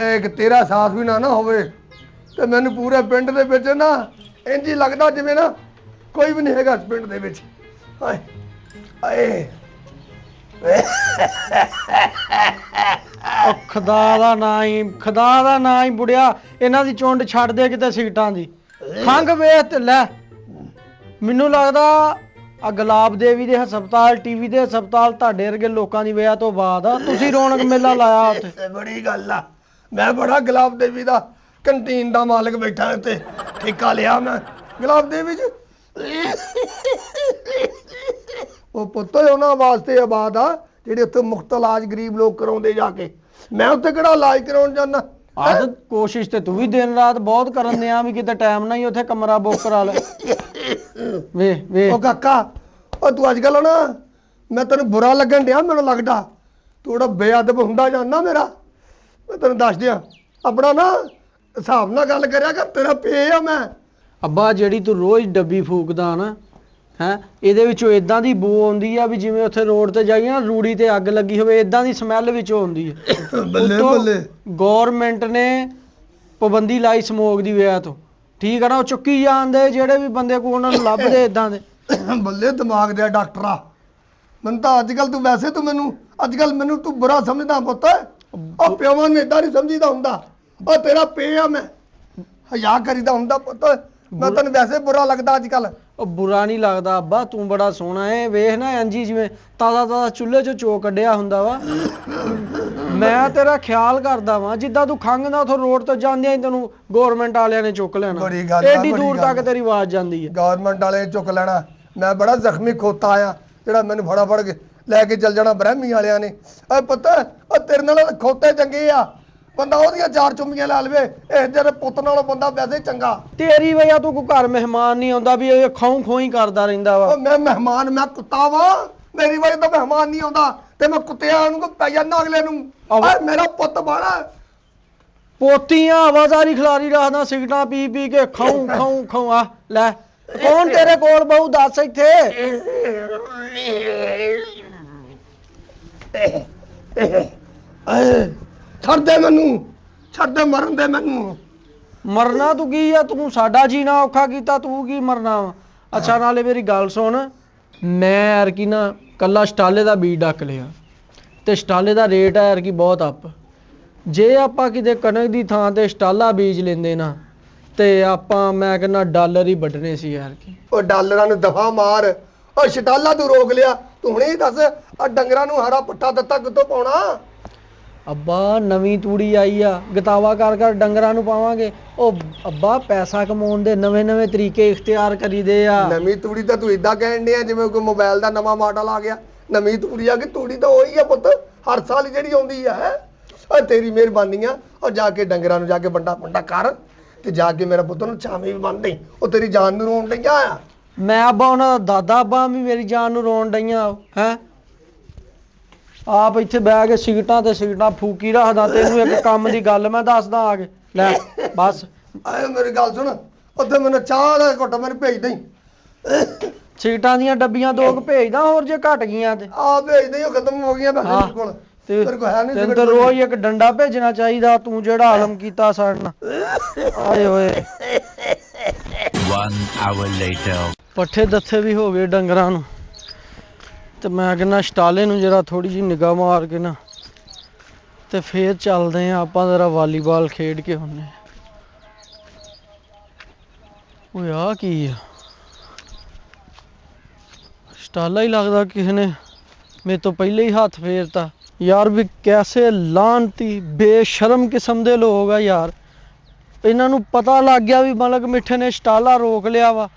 एक तेरा साथ भी ना होवे ते मैनू पूरे पिंड दे विच ना इंज ही लगदा जिवें ना कोई भी नहीं हैगा पिंड दे विच। हाय हाय ਖੁਦਾ ਦਾ ਨਾਂ ਹੀ ਬੁੜਿਆ ਇਹਨਾਂ ਦੀ ਚੁੰਡ ਛੱਡ ਦੇ ਕਿਤੇ ਸੀਟਾਂ ਦੀ ਖੰਘ ਵੇਖ ਤੇ ਲੈ ਮੈਨੂੰ ਲੱਗਦਾ ਆ ਗੁਲਾਬ ਦੇਵੀ ਦੇ ਹਸਪਤਾਲ ਟੀਵੀ ਦੇ ਹਸਪਤਾਲ ਤੁਹਾਡੇ ਵਰਗੇ ਲੋਕਾਂ ਦੀ ਵਜ੍ਹਾ ਤੋਂ ਬਾਅਦ ਆ ਤੁਸੀਂ ਰੌਣਕ ਮੇਲਾ ਲਾਇਆ ਉੱਥੇ। बड़ी गल आ मैं बड़ा गुलाब देवी दा कंटीन दा मालिक बैठा ते ठेका लिया मैं गुलाब देवी च ਉਹ ਪੁੱਤ ਉਹਨਾਂ ਵਾਸਤੇ ਆਬਾਦ ਆ ਜਿਹੜੇ ਉੱਥੇ ਮੁਫਤ ਇਲਾਜ ਗਰੀਬ ਲੋਕ ਕਰਾਉਂਦੇ ਜਾ ਕੇ। ਮੈਂ ਉੱਥੇ ਕਿਹੜਾ ਇਲਾਜ ਕਰਾਉਣ ਜਾਂਦਾ। ਆਹ ਕੋਸ਼ਿਸ਼ ਤੇ ਤੂੰ ਵੀ ਦਿਨ ਰਾਤ ਬਹੁਤ ਕਰਨ ਦਿਆਂ ਵੀ ਕਿਤੇ ਟਾਈਮ ਨਾਲ ਹੀ ਉੱਥੇ ਕਮਰਾ ਬੁੱਕ ਕਰਾ ਲੈ। ਵੇ ਉਹ ਕਾਕਾ ਉਹ ਤੂੰ ਅੱਜ ਕੱਲ ਨਾ ਮੈਂ ਤੈਨੂੰ ਬੁਰਾ ਲੱਗਣ ਡਿਆ ਮੈਨੂੰ ਲੱਗਦਾ ਤੂੰ ਜਿਹੜਾ ਬੇਅਦਬ ਹੁੰਦਾ ਜਾਂਦਾ ਮੇਰਾ। ਮੈਂ ਤੈਨੂੰ ਦੱਸ ਦਿਆਂ ਆਪਣਾ ਨਾ ਹਿਸਾਬ ਨਾਲ ਗੱਲ ਕਰਿਆ ਕਰ ਤੇਰਾ ਪੇ ਆ ਮੈਂ। ਅੱਬਾ ਜਿਹੜੀ ਤੂੰ ਰੋਜ਼ ਡੱਬੀ ਫੂਕਦਾ ਨਾ ਹੈ ਇਹਦੇ ਵਿੱਚੋਂ ਇਦਾਂ ਦੀ ਬੂ ਆਉਂਦੀ ਆ ਵੀ ਜਿਵੇਂ ਉੱਥੇ ਰੋਡ ਤੇ ਜਾਈਏ ਨਾ ਰੂੜੀ ਤੇ ਅੱਗ ਲੱਗੀ ਹੋਵੇ ਇਦਾਂ ਦੀ ਸਮੈਲ ਵਿੱਚੋਂ ਆਉਂਦੀ ਹੈ। ਬੱਲੇ ਬੱਲੇ ਗੌਰਮੈਂਟ ਨੇ ਪਾਬੰਦੀ ਲਾਈ ਸਮੋਕ ਦੀ ਵਜ੍ਹਾ ਤੋਂ ਠੀਕ ਆ ਨਾ ਉਹ ਚੁੱਕੀ ਜਾਂਦੇ ਜਿਹੜੇ ਵੀ ਬੰਦੇ ਕੋਲ ਉਹਨਾਂ ਨੂੰ ਲੱਭਦੇ ਇਦਾਂ ਦੇ। ਬੱਲੇ ਦਿਮਾਗ ਦੇ ਡਾਕਟਰ ਆ ਮੈਨੂੰ ਤਾਂ ਅੱਜ ਕੱਲ ਤੂੰ ਵੈਸੇ ਤੂੰ ਮੈਨੂੰ ਅੱਜ ਕੱਲ ਮੈਨੂੰ ਤੂੰ ਬੁਰਾ ਸਮਝਦਾ ਪੁੱਤ। ਉਹ ਪਿਓਾਂ ਨੂੰ ਏਦਾਂ ਨਹੀਂ ਸਮਝੀਦਾ ਹੁੰਦਾ। ਉਹ ਤੇਰਾ ਪੇ ਆ ਮੈਂ ਹਯਾ ਕਰੀਦਾ ਹੁੰਦਾ ਪੁੱਤ। ਮੈਂ ਤੈਨੂੰ ਵੈਸੇ ਬੁਰਾ ਲੱਗਦਾ ਅੱਜ ਕੱਲ। ਉਹ ਬੁਰਾ ਨਹੀਂ ਲੱਗਦਾ ਅੱਬਾ ਤੂੰ ਬੜਾ ਸੋਹਣਾ ਏ ਵੇਖ ਨਾ ਇੰਜੀ ਜਿਵੇਂ ਤਾਜ਼ਾ ਚੁੱਲ੍ਹੇ 'ਚੋਂ ਚੋ ਕੱਢਿਆ ਹੁੰਦਾ ਵਾ। ਮੈਂ ਤੇਰਾ ਖਿਆਲ ਕਰਦਾ ਵਾਂ ਜਿੱਦਾਂ ਤੂੰ ਖੰਘਦਾ ਉੱਥੋਂ ਰੋਡ ਤੋਂ ਜਾਂਦਿਆਂ ਹੀ ਤੈਨੂੰ ਗੌਰਮੈਂਟ ਵਾਲਿਆਂ ਨੇ ਚੁੱਕ ਲੈਣਾ ਏਡੀ ਦੂਰ ਤੱਕ ਤੇਰੀ ਆਵਾਜ਼ ਜਾਂਦੀ ਹੈ। ਗੌਰਮੈਂਟ ਵਾਲੇ ਚੁੱਕ ਲੈਣਾ ਮੈਂ ਬੜਾ ਜ਼ਖਮੀ ਖੋਤਾ ਆ ਜਿਹੜਾ ਮੈਨੂੰ ਫੜ ਕੇ ਲੈ ਕੇ ਚੱਲ ਜਾਣਾ ਬ੍ਰਹਮੀ ਵਾਲਿਆਂ ਨੇ। ਓਏ ਪੁੱਤ ਉਹ ਤੇਰੇ ਨਾਲ ਖੋਤੇ ਚੰਗੇ ਆ ਬੰਦਾ ਉਹਦੀਆਂ ਚਾਰ ਚੁੰਮੀਆਂ ਲਾ ਲਵੇ ਇਸ ਜਿਹੜੇ ਪੁੱਤ ਨਾਲੋਂ ਬੰਦਾ ਵੈਸੇ ਚੰਗਾ। ਤੇਰੀ ਵਜ੍ਹਾ ਤੋਂ ਕੋਈ ਘਰ ਮਹਿਮਾਨ ਨਹੀਂ ਆਉਂਦਾ ਵੀ ਇਹ ਖਾਉਂ ਖੋਈ ਕਰਦਾ ਰਹਿੰਦਾ ਵਾ। ਮੈਂ ਮਹਿਮਾਨ ਮੈਂ ਕੁੱਤਾ ਵਾਂ ਮੇਰੀ ਵਜ੍ਹਾ ਤੋਂ ਮਹਿਮਾਨ ਨਹੀਂ ਆਉਂਦਾ ਤੇ ਮੈਂ ਕੁੱਤਿਆਂ ਨੂੰ ਪੈ ਜਾਂਦਾ ਅਗਲੇ ਨੂੰ। ਓਏ ਮੇਰਾ ਪੁੱਤ ਬਾੜਾ ਪੋਤੀਆਂ ਆਵਾਜ਼ਾਰੀ ਖਿਲਾਰੀ ਰੱਖਦਾ ਸਿਗਰਟਾਂ ਪੀ ਪੀ ਕੇ ਖਾਉਂ ਆ ਲੈ ਕੌਣ ਤੇਰੇ ਕੋਲ ਬਹੁ ਦੱਸ ਇੱਥੇ। ਛੱਡ ਦੇ ਮੈਨੂੰ ਛੱਡ ਦੇ ਮਰਨ ਦੇ ਮੈਨੂੰ। ਮਰਨਾ ਤੂੰ ਕੀ ਆ ਤੂੰ ਸਾਡਾ ਜੀਣਾ ਔਖਾ ਕੀਤਾ ਤੂੰ ਕੀ ਮਰਨਾ ਵਾ। ਅੱਛਾ ਨਾਲੇ ਮੇਰੀ ਗੱਲ ਸੁਣ ਮੈਂ ਯਾਰ ਕੀ ਨਾ ਕੱਲਾ ਸਟਾਲੇ ਦਾ ਬੀਜ ਡੱਕ ਲਿਆ ਤੇ ਸਟਾਲੇ ਦਾ ਰੇਟ ਹੈ ਯਾਰ ਕੀ ਬਹੁਤ ਅੱਪ। ਜੇ ਆਪਾਂ ਕਿਤੇ ਕਣਕ ਦੀ ਥਾਂ ਤੇ ਸਟਾਲਾ ਬੀਜ ਲੈਂਦੇ ਨਾ ਤੇ ਆਪਾਂ ਮੈਂ ਕਹਿੰਦਾ ਡਾਲਰ ਹੀ ਵੱਢਣੇ ਸੀ ਯਾਰ ਕੀ। ਉਹ ਡਾਲਰਾਂ ਨੂੰ ਦਫਾ ਮਾਰ। ਉਹ ਸਟਾਲਾ ਤੂੰ ਰੋਕ ਲਿਆ ਤੂੰ ਹੁਣੇ ਹੀ ਦੱਸ ਆ ਡੰਗਰਾਂ ਨੂੰ ਹਰਾ ਪੱਠਾ ਦਿੱਤਾ ਕਿੱਥੋਂ ਪਾਉਣਾ। ਅੱਬਾ ਨਵੀਂ ਤੂੜੀ ਆਈ ਆ ਗਤਾਵਾ ਕਰ ਡੰਗਰਾਂ ਨੂੰ ਪਾਵਾਂਗੇ। ਉਹ ਅੱਬਾ ਪੈਸਾ ਕਮਾਉਣ ਦੇ ਨਵੇਂ ਤਰੀਕੇ ਇਖਤਿਆਰ ਕਰੀਦੇ ਆ। ਨਵੀਂ ਤੂੜੀ ਤਾਂ ਤੂੰ ਇਦਾਂ ਕਹਿਣ ਡਿਆ ਜਿਵੇਂ ਕੋਈ ਮੋਬਾਈਲ ਦਾ ਨਵਾਂ ਮਾਡਲ ਆ ਗਿਆ। ਨਵੀਂ ਤੂੜੀ ਆ ਕਿ ਤੂੜੀ ਤਾਂ ਉਹੀ ਆ ਪੁੱਤ ਹਰ ਸਾਲ ਜਿਹੜੀ ਆਉਂਦੀ ਆ। ਓਏ ਤੇਰੀ ਮਿਹਰਬਾਨੀ ਆ ਉਹ ਜਾ ਕੇ ਡੰਗਰਾਂ ਨੂੰ ਜਾ ਕੇ ਬੰਦਾ ਕਰ ਤੇ ਜਾ ਕੇ ਮੇਰਾ ਪੁੱਤ ਨੂੰ ਛਾਵੇਂ ਵੀ ਬੰਨ ਦੇ। ਉਹ ਤੇਰੀ ਜਾਨ ਨੂੰ ਰੋਣ ਡਈਆਂ ਆ। ਮੈਂ ਅੱਬਾ ਉਹਨਾਂ ਦਾ ਦਾਦਾ ਅੱਬਾ ਵੀ ਮੇਰੀ ਜਾਨ ਨੂੰ ਰੋਣ ਡਈਆਂ ਹੈ। ਆਪ ਇੱਥੇ ਬਹਿ ਕੇ ਸਿਗਰਟਾਂ ਫੂਕੀ ਰੱਖਦਾ। ਤੈਨੂੰ ਇੱਕ ਕੰਮ ਦੀ ਗੱਲ ਮੈਂ ਦੱਸਦਾ ਆ ਕੇ ਲੈ ਬਸ ਆਏ ਮੇਰੀ ਗੱਲ ਸੁਣ ਉੱਥੇ ਮੈਨੂੰ ਚਾਹ ਦਾ ਘੁੱਟ ਮੈਨੂੰ ਭੇਜ ਦੇਈਂ। ਸਿਗਰਟਾਂ ਦੀਆਂ ਡੱਬੀਆਂ ਦੋ ਕੁ ਭੇਜਦਾ ਹੋਰ ਜੇ ਘਟ ਗਈਆਂ ਤੇ ਆ ਭੇਜ ਦੇਈਂ ਉਹ ਖਤਮ ਹੋ ਗਈਆਂ ਬਸ ਮੇਰੇ ਕੋਲ। ਤੇਰੇ ਕੋਲ ਹੈ ਨਹੀਂ ਤੈਨੂੰ ਤਾਂ ਰੋਜ਼ ਇੱਕ ਡੰਡਾ ਭੇਜਣਾ ਚਾਹੀਦਾ ਤੂੰ ਜਿਹੜਾ ਆਲਮ ਕੀਤਾ ਸਾਡੇ ਨਾਲ। ਆਏ ਓਏ 1 hour later ਪੱਠੇ ਦੱਥੇ ਵੀ ਹੋ ਗਏ ਡੰਗਰਾਂ ਨੂੰ ਤੇ ਮੈਂ ਕਹਿੰਦਾ ਸਟਾਲੇ ਨੂੰ ਜਰਾ ਥੋੜੀ ਜਿਹੀ ਨਿਗਾਹ ਮਾਰ ਕੇ ਨਾ ਤੇ ਫੇਰ ਚੱਲਦੇ ਆ ਆਪਾਂ ਜਰਾ ਵਾਲੀਬਾਲ ਖੇਡ ਕੇ ਆਉਂਦੇ ਆ। ਓਏ ਆ ਕੀ ਆ ਸਟਾਲਾ ਹੀ ਲੱਗਦਾ ਕਿਸੇ ਨੇ ਮੇਰੇ ਤੋਂ ਪਹਿਲੇ ਹੀ ਹੱਥ ਫੇਰਤਾ ਯਾਰ। ਵੀ ਕੈਸੇ ਲਾਂਤੀ ਬੇਸ਼ਰਮ ਕਿਸਮ ਦੇ ਲੋਕ ਆ ਯਾਰ। ਇਹਨਾਂ ਨੂੰ ਪਤਾ ਲੱਗ ਗਿਆ ਵੀ ਮਲਕ ਮਿੱਠੇ ਨੇ ਸਟਾਲਾ ਰੋਕ ਲਿਆ ਵਾ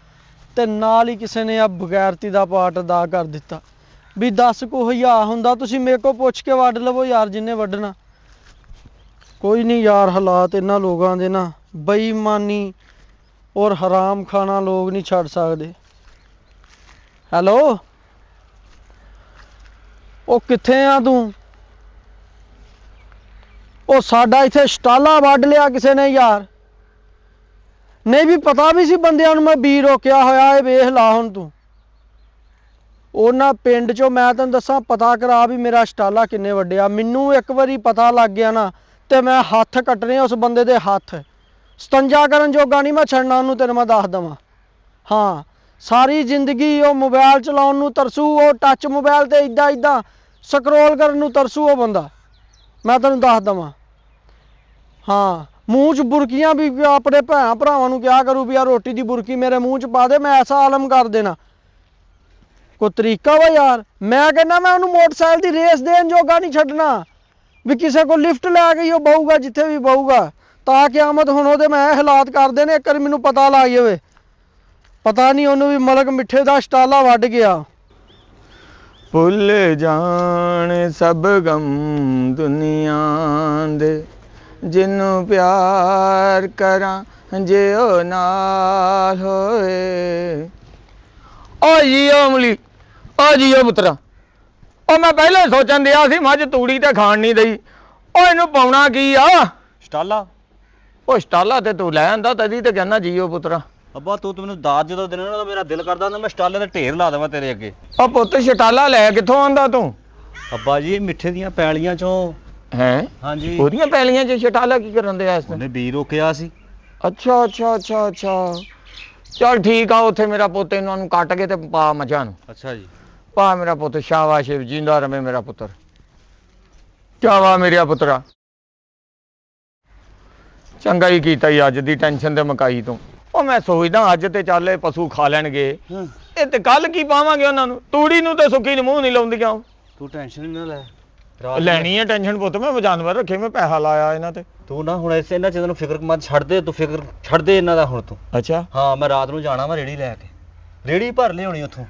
ਤੇ ਨਾਲ ਹੀ ਕਿਸੇ ਨੇ ਆ ਬਗੈਰਤੀ ਦਾ ਪਾਰਟ ਅਦਾ ਕਰ ਦਿੱਤਾ ਵੀ 10 ਕੋ ਹਿਆ ਹੁੰਦਾ ਤੁਸੀਂ ਮੇਰੇ ਕੋਲ ਪੁੱਛ ਕੇ ਵੱਢ ਲਵੋ ਯਾਰ ਜਿੰਨੇ ਵੱਢਣਾ। ਕੋਈ ਨਹੀਂ ਯਾਰ ਹਾਲਾਤ ਇਹਨਾਂ ਲੋਕਾਂ ਦੇ ਨਾ ਬੇਈਮਾਨੀ ਔਰ ਹਰਾਮ ਖਾਣਾ ਲੋਕ ਨਹੀਂ ਛੱਡ ਸਕਦੇ। ਹੈਲੋ ਉਹ ਕਿੱਥੇ ਆ ਤੂੰ। ਉਹ ਸਾਡਾ ਇੱਥੇ ਸਟਾਲਾ ਵੱਢ ਲਿਆ ਕਿਸੇ ਨੇ ਯਾਰ। ਨਹੀਂ ਵੀ ਪਤਾ ਵੀ ਸੀ ਬੰਦਿਆਂ ਨੂੰ ਮੈਂ ਬੀ ਰੋਕਿਆ ਹੋਇਆ, ਇਹ ਵੇਖ ਲਾ ਹੁਣ ਤੂੰ। ਉਹਨਾਂ ਪਿੰਡ ਚੋਂ ਮੈਂ ਤੈਨੂੰ ਦੱਸਾਂ ਪਤਾ ਕਰਾ ਵੀ ਮੇਰਾ ਸ਼ਟਾਲਾ ਕਿੰਨੇ ਵੱਡਿਆ। ਮੈਨੂੰ ਇੱਕ ਵਾਰੀ ਪਤਾ ਲੱਗ ਗਿਆ ਨਾ ਤੇ ਮੈਂ ਹੱਥ ਕੱਟਣੇ ਉਸ ਬੰਦੇ ਦੇ ਹੱਥ। ਸਤੰਜਾ ਕਰਨ ਜੋਗਾ ਨਹੀਂ ਮੈਂ ਛੱਡਣਾ ਉਹਨੂੰ, ਤੈਨੂੰ ਮੈਂ ਦੱਸ ਦਵਾਂ। ਹਾਂ, ਸਾਰੀ ਜ਼ਿੰਦਗੀ ਉਹ ਮੋਬਾਈਲ ਚਲਾਉਣ ਨੂੰ ਤਰਸੂ, ਉਹ ਟੱਚ ਮੋਬਾਈਲ ਤੇ ਇਦਾਂ ਸਕਰੋਲ ਕਰਨ ਨੂੰ ਤਰਸੂ ਉਹ ਬੰਦਾ, ਮੈਂ ਤੈਨੂੰ ਦੱਸ ਦਵਾਂ। ਹਾਂ, ਮੂੰਹ 'ਚ ਬੁਰਕੀਆਂ ਵੀ ਆਪਣੇ ਭੈਣ ਭਰਾਵਾਂ ਨੂੰ ਕਿਹਾ ਕਰੂ ਵੀ ਆ ਰੋਟੀ ਦੀ ਬੁਰਕੀ ਮੇਰੇ ਮੂੰਹ 'ਚ ਪਾ ਦੇ, ਮੈਂ ਐਸਾ ਆਲਮ ਕਰ ਦੇਣਾ। ਕੋਈ ਤਰੀਕਾ ਵਾ ਯਾਰ। ਮੈਂ ਕਹਿੰਦਾ ਮੈਂ ਉਹਨੂੰ ਮੋਟਰਸਾਈਕਲ ਦੀ ਰੇਸ ਦੇਣ ਜੋਗਾ ਨਹੀਂ ਛੱਡਣਾ ਵੀ ਕਿਸੇ ਕੋਲ ਲਿਫਟ ਲੈ ਕੇ ਹੀ ਉਹ ਬਹੂਗਾ ਜਿੱਥੇ ਵੀ ਬਹੂਗਾ, ਤਾਂ ਕਿਆਮਤ ਹੁਣ ਉਹਦੇ ਮੈਂ ਹਾਲਾਤ ਕਰਦੇ ਨੇ। ਇੱਕ ਵਾਰੀ ਮੈਨੂੰ ਪਤਾ ਲੱਗ ਜਾਵੇ, ਪਤਾ ਨਹੀਂ ਉਹਨੂੰ ਵੀ ਮਲਕ ਮਿੱਠੇ ਦਾ ਸ਼ਟਾਲਾ ਵੱਢ ਗਿਆ। ਭੁੱਲ ਜਾਣ ਸਭ ਗਮ ਦੁਨੀਆ ਦੇ, ਜਿਹਨੂੰ ਪਿਆਰ ਕਰਾਂ ਜੇ ਉਹ ਨਾਲ ਹੋਏ। ਓ ਜੀ ਅਮਲੀ, ਓ ਜੀ ਓ ਪੁੱਤਰਾ, ਉਹ ਮੈਂ ਪਹਿਲਾਂ ਹੀ ਸੋਚਣ ਦਿਆ ਸੀ ਮੱਝ ਤੂੜੀ ਤੇ ਖਾਣ ਨਹੀਂ ਦਈ। ਉਹ ਇਹਨੂੰ ਪਾਉਣਾ ਕੀ ਆ? ਸਟਾਲਾ। ਉਹ ਸਟਾਲਾ ਤੇ ਤੂੰ ਲੈ ਆਂਦਾ ਤਦੀ ਤੇ ਕਹਿੰਦਾ ਜੀਓ ਪੁੱਤਰਾ। ਅੱਬਾ ਤੂੰ ਮੈਨੂੰ ਦਾਜ ਜਦੋਂ ਦੇਣਾ ਨਾ, ਮੇਰਾ ਦਿਲ ਕਰਦਾ ਹੁੰਦਾ ਮੈਂ ਸਟਾਲੇ ਦਾ ਢੇਰ ਲਾ ਦੇਵਾਂ ਤੇਰੇ ਅੱਗੇ। ਉਹ ਪੁੱਤ ਸਟਾਲਾ ਲੈ ਕਿੱਥੋਂ ਆਂਦਾ ਤੂੰ? ਅੱਬਾ ਜੀ ਮਿੱਠੇ ਦੀਆਂ ਪੈਲੀਆਂ ਚੋਂ। ਹੈਂ? ਹਾਂਜੀ, ਉਹਦੀਆਂ ਪੈਲੀਆਂ 'ਚ ਸਟਾਲਾ ਕੀ ਕਰਨ ਦੇ ਇਸ ਉਹਨੇ ਬੀ ਰੋਕਿਆ ਸੀ। ਅੱਛਾ ਅੱਛਾ ਅੱਛਾ ਅੱਛਾ, ਚੱਲ ਠੀਕ ਆ। ਉੱਥੇ ਮੇਰਾ ਪੁੱਤ ਇਹਨਾਂ ਨੂੰ ਕੱਟ ਕੇ ਤੇ ਪਾ ਮੱਝਾਂ ਨੂੰ। ਅੱਛਾ ਜੀ। ਪਾ ਮੇਰਾ ਪੁੱਤ, ਸ਼ਾਬਾਸ਼, ਜਿੰਦਾ ਰਵੇ ਮੇਰਾ ਪੁੱਤਰ। ਚਾਵਾ ਮੇਰਿਆ ਪੁੱਤਰਾ, ਚੰਗਾ ਹੀ ਕੀਤਾ ਹੀ ਅੱਜ ਦੀ ਟੈਨਸ਼ਨ ਤੇ ਮਕਾਈ ਤੋਂ। ਉਹ ਮੈਂ ਸੋਚਦਾ ਅੱਜ ਤੇ ਚੱਲ ਇਹ ਪਸ਼ੂ ਖਾ ਲੈਣਗੇ, ਇਹ ਤੇ ਕੱਲ ਕੀ ਪਾਵਾਂਗੇ ਉਹਨਾਂ ਨੂੰ? ਤੂੜੀ ਨੂੰ ਤੇ ਸੁੱਕੀ ਨੂੰ ਮੂੰਹ ਨਹੀਂ ਲਾਉਂਦੀਆਂ। ਤੂੰ ਟੈਨਸ਼ਨ ਹੀ ਨਾ ਲੈ। ਲੈਣੀ ਹੈ ਟੈਨਸ਼ਨ ਪੁੱਤ, ਮੈਂ ਜਾਨਵਰ ਰੱਖੇ, ਮੈਂ ਪੈਸਾ ਲਾਇਆ ਇਹਨਾਂ ਤੇ। ਤੂੰ ਨਾ ਹੁਣ ਇਹਨਾਂ ਚੀਜ਼ਾਂ ਨੂੰ ਫਿਕਰ ਮਤ ਛੱਡ ਦੇ, ਤੂੰ ਫਿਕਰ ਛੱਡ ਦੇ ਇਹਨਾਂ ਦਾ ਹੁਣ ਤੂੰ। ਅੱਛਾ, ਹਾਂ, ਮੈਂ ਰਾਤ ਨੂੰ ਜਾਣਾ ਵਾ ਰੇੜੀ ਲੈ ਕੇ, ਰੇੜੀ ਭਰ ਲਿਆਉਣੀ ਉੱਥੋਂ।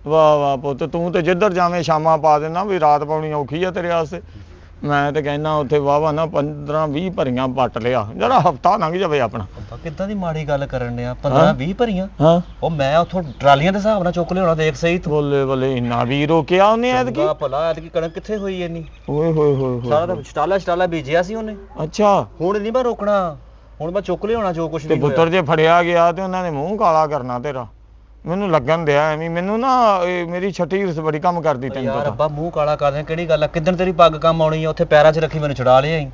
ਵਾਹ ਵਾਹ ਪੁੱਤ, ਤੂੰ ਤੇ ਜਿੱਧਰ ਜਾਵੇਂ ਸ਼ਾਮਾਂ ਪਾ ਦੇਣਾ ਵੀ ਰਾਤ ਪਾਉਣੀ ਔਖੀ ਆ ਤੇਰੇ ਵਾਸਤੇ। ਮੈਂ ਤੇ ਕਹਿੰਦਾ ਉੱਥੇ ਵਾਵਾ ਨਾ 15-20 ਭਰੀਆਂ ਪੱਟ ਲਿਆ, ਜਿਹੜਾ ਹਫਤਾ ਲੰਘ ਜਾਵੇ ਆਪਣਾ। ਅੱਬਾ ਕਿੱਦਾਂ ਦੀ ਮਾੜੀ ਗੱਲ ਕਰਨ ਡਿਆ? 15-20 ਭਰੀਆਂ? ਹਾਂ, ਉਹ ਮੈਂ ਉੱਥੋਂ ਟਰਾਲੀਆਂ ਦੇ ਹਿਸਾਬ ਨਾਲ ਚੁੱਕ ਲਿਆਉਣਾ। ਦੇਖ ਸਹੀ ਤੂੰ। ਬੋਲੇ ਬੋਲੇ, ਇੰਨਾ ਵੀ ਰੋਕਿਆ ਉਹਨੇ ਐਤਕੀ? ਚੰਗਾ ਭਲਾ ਐਤਕੀ ਕਣਕ ਕਿੱਥੇ ਹੋਈ ਇੰਨੀ? ਓਏ ਹੋਏ ਹੋਏ ਹੋਏ। ਸਾਰਾ ਤਾਂ ਸਟਾਲਾ ਬੀਜਿਆ ਸੀ ਉਹਨੇ। ਅੱਛਾ, ਹੁਣ ਨਹੀਂ ਮੈਂ ਰੋਕਣਾ, ਹੁਣ ਮੈਂ ਚੁੱਕ ਲਿਆਉਣਾ ਜੋ ਕੁਛ ਤੇ ਵੀ ਪੁੱਤਰ ਜੇ ਫੜਿਆ ਗਿਆ ਤੇ ਉਹਨਾਂ ਨੇ ਮੂੰਹ ਕਾਲਾ ਕਰਨਾ ਤੇਰਾ। ਮੈਨੂੰ ਲੱਗਣ ਦਿਆ ਐਵੇਂ, ਮੈਨੂੰ ਨਾ ਇਹ ਮੇਰੀ ਛੱਟੀ ਰਸ ਬੜੀ ਕੰਮ ਕਰਦੀ ਤੈਨੂੰ ਯਾਰ ਪਤਾ। ਅੱਬਾ ਮੂੰਹ ਕਾਲਾ ਕਰਦੇ ਕਿਹੜੀ ਗੱਲ ਆ? ਕਿੱਦਣ ਤੇਰੀ ਪੱਗ ਕੰਮ ਆਉਣੀ ਆ? ਉੱਥੇ ਪੈਰਾਂ 'ਚ ਰੱਖੀ ਮੈਨੂੰ ਛੁਡਾ ਲਿਆਈ।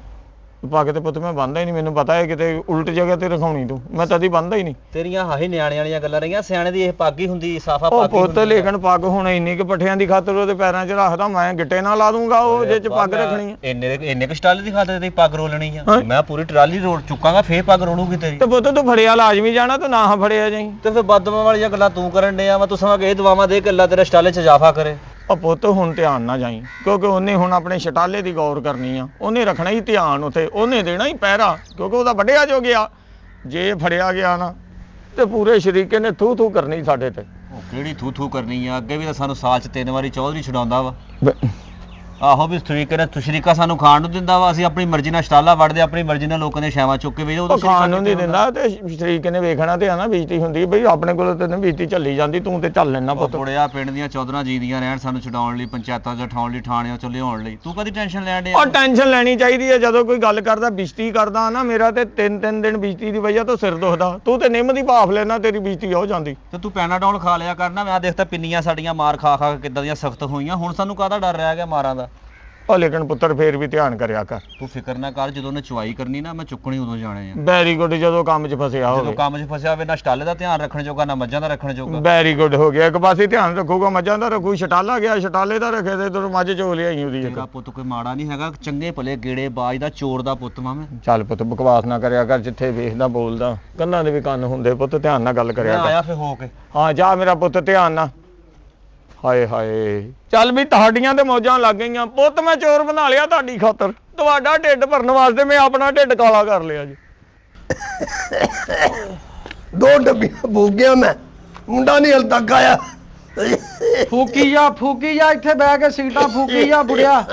ਪੱਗ ਤੇ ਪੁੱਤ ਮੈਂ ਬੰਨਦਾ ਹੀ ਨਹੀਂ, ਮੈਨੂੰ ਪਤਾ ਹੈ ਕਿਤੇ ਉਲਟ ਜਗ੍ਹਾ ਤੇ ਰਖਾਉਣੀ ਤੂੰ, ਮੈਂ ਤਦੀ ਬੰਨਦਾ ਹੀ ਨਹੀਂ। ਤੇਰੀਆਂ ਹਾਹੀ ਨਿਆਣੇ ਵਾਲੀਆਂ ਗੱਲਾਂ ਰਹੀਆਂ, ਸਿਆਣੇ ਦੀ ਇਹ ਪੱਗ ਹੀ ਹੁੰਦੀ, ਸਾਫਾ ਉਹ ਪੱਗ ਹੀ ਪੁੱਤ ਹੁੰਦੀ ਆ। ਲੇਕਿਨ ਪੱਗ ਹੁਣ ਇੰਨੀ ਕਿ ਪੱਠਿਆਂ ਦੀ ਖਾਤਰ ਉਹਦੇ ਪੈਰਾਂ 'ਚ ਰੱਖਦਾ, ਮੈਂ ਗਿੱਟੇ ਨਾਲ ਲਾ ਦੂੰਗਾ ਉਹ ਜੇ 'ਚ ਪੱਗ ਰੱਖਣੀ ਆ। ਇੰਨੇ ਕੁ ਸਟਾਲੇ ਦੀ ਖਾਤਰ ਤੇਰੀ ਪੱਗ ਰੋਲਣੀ ਆ? ਹਾਂ। ਮੈਂ ਪੂਰੀ ਟਰਾਲੀ ਰੋਲ ਚੁੱਕਾਂਗਾ, ਫੇਰ ਪੱਗ ਰੋਲੂਗੀ ਤੇਰੀ। ਤੇ ਪੁੱਤ ਤੂੰ ਫੜਿਆ ਲਾਜ਼ਮੀ ਜਾਣਾ, ਤੂੰ ਨਾ ਫੜਿਆ ਜਾਈ। ਤੇ ਫਿਰ ਬਦਦੁਆ ਵਾਲੀਆਂ ਗੱਲਾਂ ਤੂੰ ਕਰਨ ਡਿਆ ਵਾ। ਤੂੰ ਸਮਾਂ ਇਹ ਦੁਆਵਾਂ ਦੇ ਗੱਲਾਂ ਤੇਰੇ ਸਟਾਲੇ 'ਚ ਇਜ਼ਾਫਾ ਕਰੇ। ਉਹ ਪੁੱਤ ਹੁਣ ਧਿਆਨ ਨਾ ਜਾਈ, ਕਿਉਂਕਿ ਉਹਨੇ ਹੁਣ ਆਪਣੇ ਛਟਾਲੇ ਦੀ ਗੌਰ ਕਰਨੀ ਆ, ਉਹਨੇ ਰੱਖਣਾ ਹੀ ਧਿਆਨ ਉੱਥੇ, ਉਹਨੇ ਦੇਣਾ ਹੀ ਪਹਿਰਾ, ਕਿਉਂਕਿ ਉਹਦਾ ਵੱਢਿਆ ਜੋ ਗਿਆ। ਜੇ ਫੜਿਆ ਗਿਆ ਨਾ ਤੇ ਪੂਰੇ ਸ਼ਰੀਕੇ ਨੇ ਥੂ ਥੂ ਕਰਨੀ ਸਾਡੇ ਤੇ। ਉਹ ਕਿਹੜੀ ਥੂ ਥੂ ਕਰਨੀ ਆ? ਅੱਗੇ ਵੀ ਤਾਂ ਸਾਨੂੰ ਸਾਲ 'ਚ 3 ਵਾਰੀ ਚੌਧਰੀ ਛਡਾਉਂਦਾ ਵਾ। ਆਹੋ ਵੀ ਸ਼ਰੀਕੇ ਨੇ ਸ਼ਰੀਕਾ ਸਾਨੂੰ ਖਾਣ ਨੂੰ ਦਿੰਦਾ ਵਾ, ਅਸੀਂ ਆਪਣੀ ਮਰਜ਼ੀ ਨਾਲ ਸਟਾਲਾ ਵੱਢਦੇ, ਆਪਣੀ ਮਰਜ਼ੀ ਨਾਲ ਲੋਕਾਂ ਦੇ ਛਾਵਾਂ ਚੁੱਕ ਕੇ ਵੇਚਦੇ। ਉਹ ਖਾਣ ਨੂੰ ਨਹੀਂ ਦਿੰਦਾ ਤੇ ਸ਼ਰੀਕੇ ਨੇ ਵੇਖਣਾ ਤੇ ਆ ਨਾ ਬੀਜਤੀ ਹੁੰਦੀ ਬਈ ਆਪਣੇ ਕੋਲ ਤੇ ਬੀਜਤੀ ਚੱਲੀ ਜਾਂਦੀ, ਤੂੰ ਤੇ ਚੱਲ ਲੈਣਾ ਪੁੱਤ। ਬੁੜਿਆ ਪਿੰਡ ਦੀਆਂ ਚੌਧਰਾਂ ਜੀਦੀਆਂ ਰਹਿਣ ਸਾਨੂੰ ਛਡਾਉਣ ਲਈ, ਪੰਚਾਇਤਾਂ 'ਚ ਉਠਾਉਣ ਲਈ, ਥਾਣਿਆਂ 'ਚ ਲਿਆਉਣ ਲਈ। ਤੂੰ ਕਦੀ ਟੈਨਸ਼ਨ ਲੈਣ ਡਿਆ? ਉਹ ਟੈਨਸ਼ਨ ਲੈਣੀ ਚਾਹੀਦੀ ਹੈ ਜਦੋਂ ਕੋਈ ਗੱਲ ਕਰਦਾ, ਬਿਜਤੀ ਕਰਦਾ ਨਾ। ਮੇਰਾ ਤੇ 3-3 ਦਿਨ ਬਿਜਤੀ ਦੀ ਵਜ੍ਹਾ ਤੋਂ ਸਿਰ ਦੁਖਦਾ, ਤੂੰ ਤੇ ਨਿੰਮ ਦੀ ਭਾਫ ਲੈਣਾ, ਤੇਰੀ ਬਿਜਤੀ ਹੋ ਜਾਂਦੀ। ਤੇ ਤੂੰ ਪੈਨਾਡੋਲ ਖਾ ਲਿਆ ਕਰਨਾ। ਮੈਂ ਦੇਖਦਾ ਪਿੰਨੀਆਂ ਸਾਡੀਆਂ ਮਾਰ ਖਾ ਖਾ ਕੇ ਕਿੱਦਾਂ ਦੀਆਂ ਸਖਤ ਹੋਈਆਂ, ਹੁਣ ਸਾਨੂੰ ਕਾਹਦਾ ਡਰ ਰਹਿ ਗਿਆ ਮਾਰਾਂ ਦਾ? ਉਹ ਲੇਕਿਨ ਪੁੱਤਰ ਫੇਰ ਵੀ ਧਿਆਨ ਕਰਿਆ ਕਰ। ਤੂੰ ਫਿਕਰ ਨਾ ਕਰ, ਜਦੋਂ ਉਹਨੇ ਚੁਆਈ ਕਰਨੀ ਨਾ, ਮੈਂ ਚੁੱਕਣੀ ਉਦੋਂ ਜਾਣੇ ਆ। ਵੈਰੀ ਗੁੱਡ, ਜਦੋਂ ਕੰਮ 'ਚ ਫਸਿਆ ਜਦੋਂ ਹੋਵੇ। ਕੰਮ 'ਚ ਫਸਿਆ ਹੋਵੇ, ਨਾ ਸਟਾਲੇ ਦਾ ਧਿਆਨ ਰੱਖਣ ਜੋਗਾ, ਨਾ ਮੱਝਾਂ ਦਾ ਰੱਖਣ ਜੋਗਾ। ਵੈਰੀ ਗੁੱਡ ਹੋ ਗਿਆ, ਇੱਕ ਪਾਸੇ ਧਿਆਨ ਰੱਖੂਗਾ ਮੱਝਾਂ ਦਾ, ਰੱਖੂ ਛਟਾਲਾ ਗਿਆ ਛਟਾਲੇ ਦਾ ਰੱਖੇ ਤੇ ਇਧਰ ਮੱਝ ਚੋ ਲਿਆਈ ਉਹਦੀ ਇੱਕ। ਤੇਰਾ ਪੁੱਤ ਕੋਈ ਮਾੜਾ ਨਹੀਂ ਹੈਗਾ, ਚੰਗੇ ਭਲੇ ਗੇੜੇ ਬਾਜ ਦਾ ਚੋਰ ਦਾ ਪੁੱਤ ਵਾਂ ਮੈਂ। ਚੱਲ ਪੁੱਤ ਬਕਵਾਸ ਨਾ ਕਰਿਆ ਕਰ, ਜਿੱਥੇ ਵੇਖਦਾ ਬੋਲਦਾ, ਕੰਨਾਂ ਦੇ ਵੀ ਕੰਨ ਹੁੰਦੇ ਪੁੱਤ, ਧਿਆਨ ਨਾਲ ਗੱਲ ਮੈਂ ਕਰਿਆ ਕਰ। ਆਇਆ ਫੇ ਹੋ ਕੇ। ਹਾਂ ਜਾ ਮੇਰਾ ਪੁੱਤ, ਧਿਆਨ ਨਾਲ। ਹਾਏ ਹਾਏ, ਚੱਲ ਵੀ ਤੁਹਾਡੀਆਂ ਤੇ ਮੌਜਾਂ ਲੱਗ ਗਈਆਂ ਪੁੱਤ, ਮੈਂ ਚੋਰ ਬਣਾ ਲਿਆ ਤੁਹਾਡੀ ਖਾਤਰ। ਤੁਹਾਡਾ ਢਿੱਡ ਭਰਨ ਵਾਸਤੇ ਮੈਂ ਆਪਣਾ ਢਿੱਡ ਕਾਲਾ ਕਰ ਲਿਆ ਜੀ। 2 ਡੱਬੀਆਂ ਭੂਕ ਗਿਆ ਮੈਂ, ਮੁੰਡਾ ਨਹੀਂ ਹਲ ਤੱਕ ਆਇਆ। ਫੂਕੀ ਜਾ ਇੱਥੇ ਬਹਿ ਕੇ ਸੀਟਾਂ ਫੂਕੀ ਜਾ ਬੁੜਿਆ,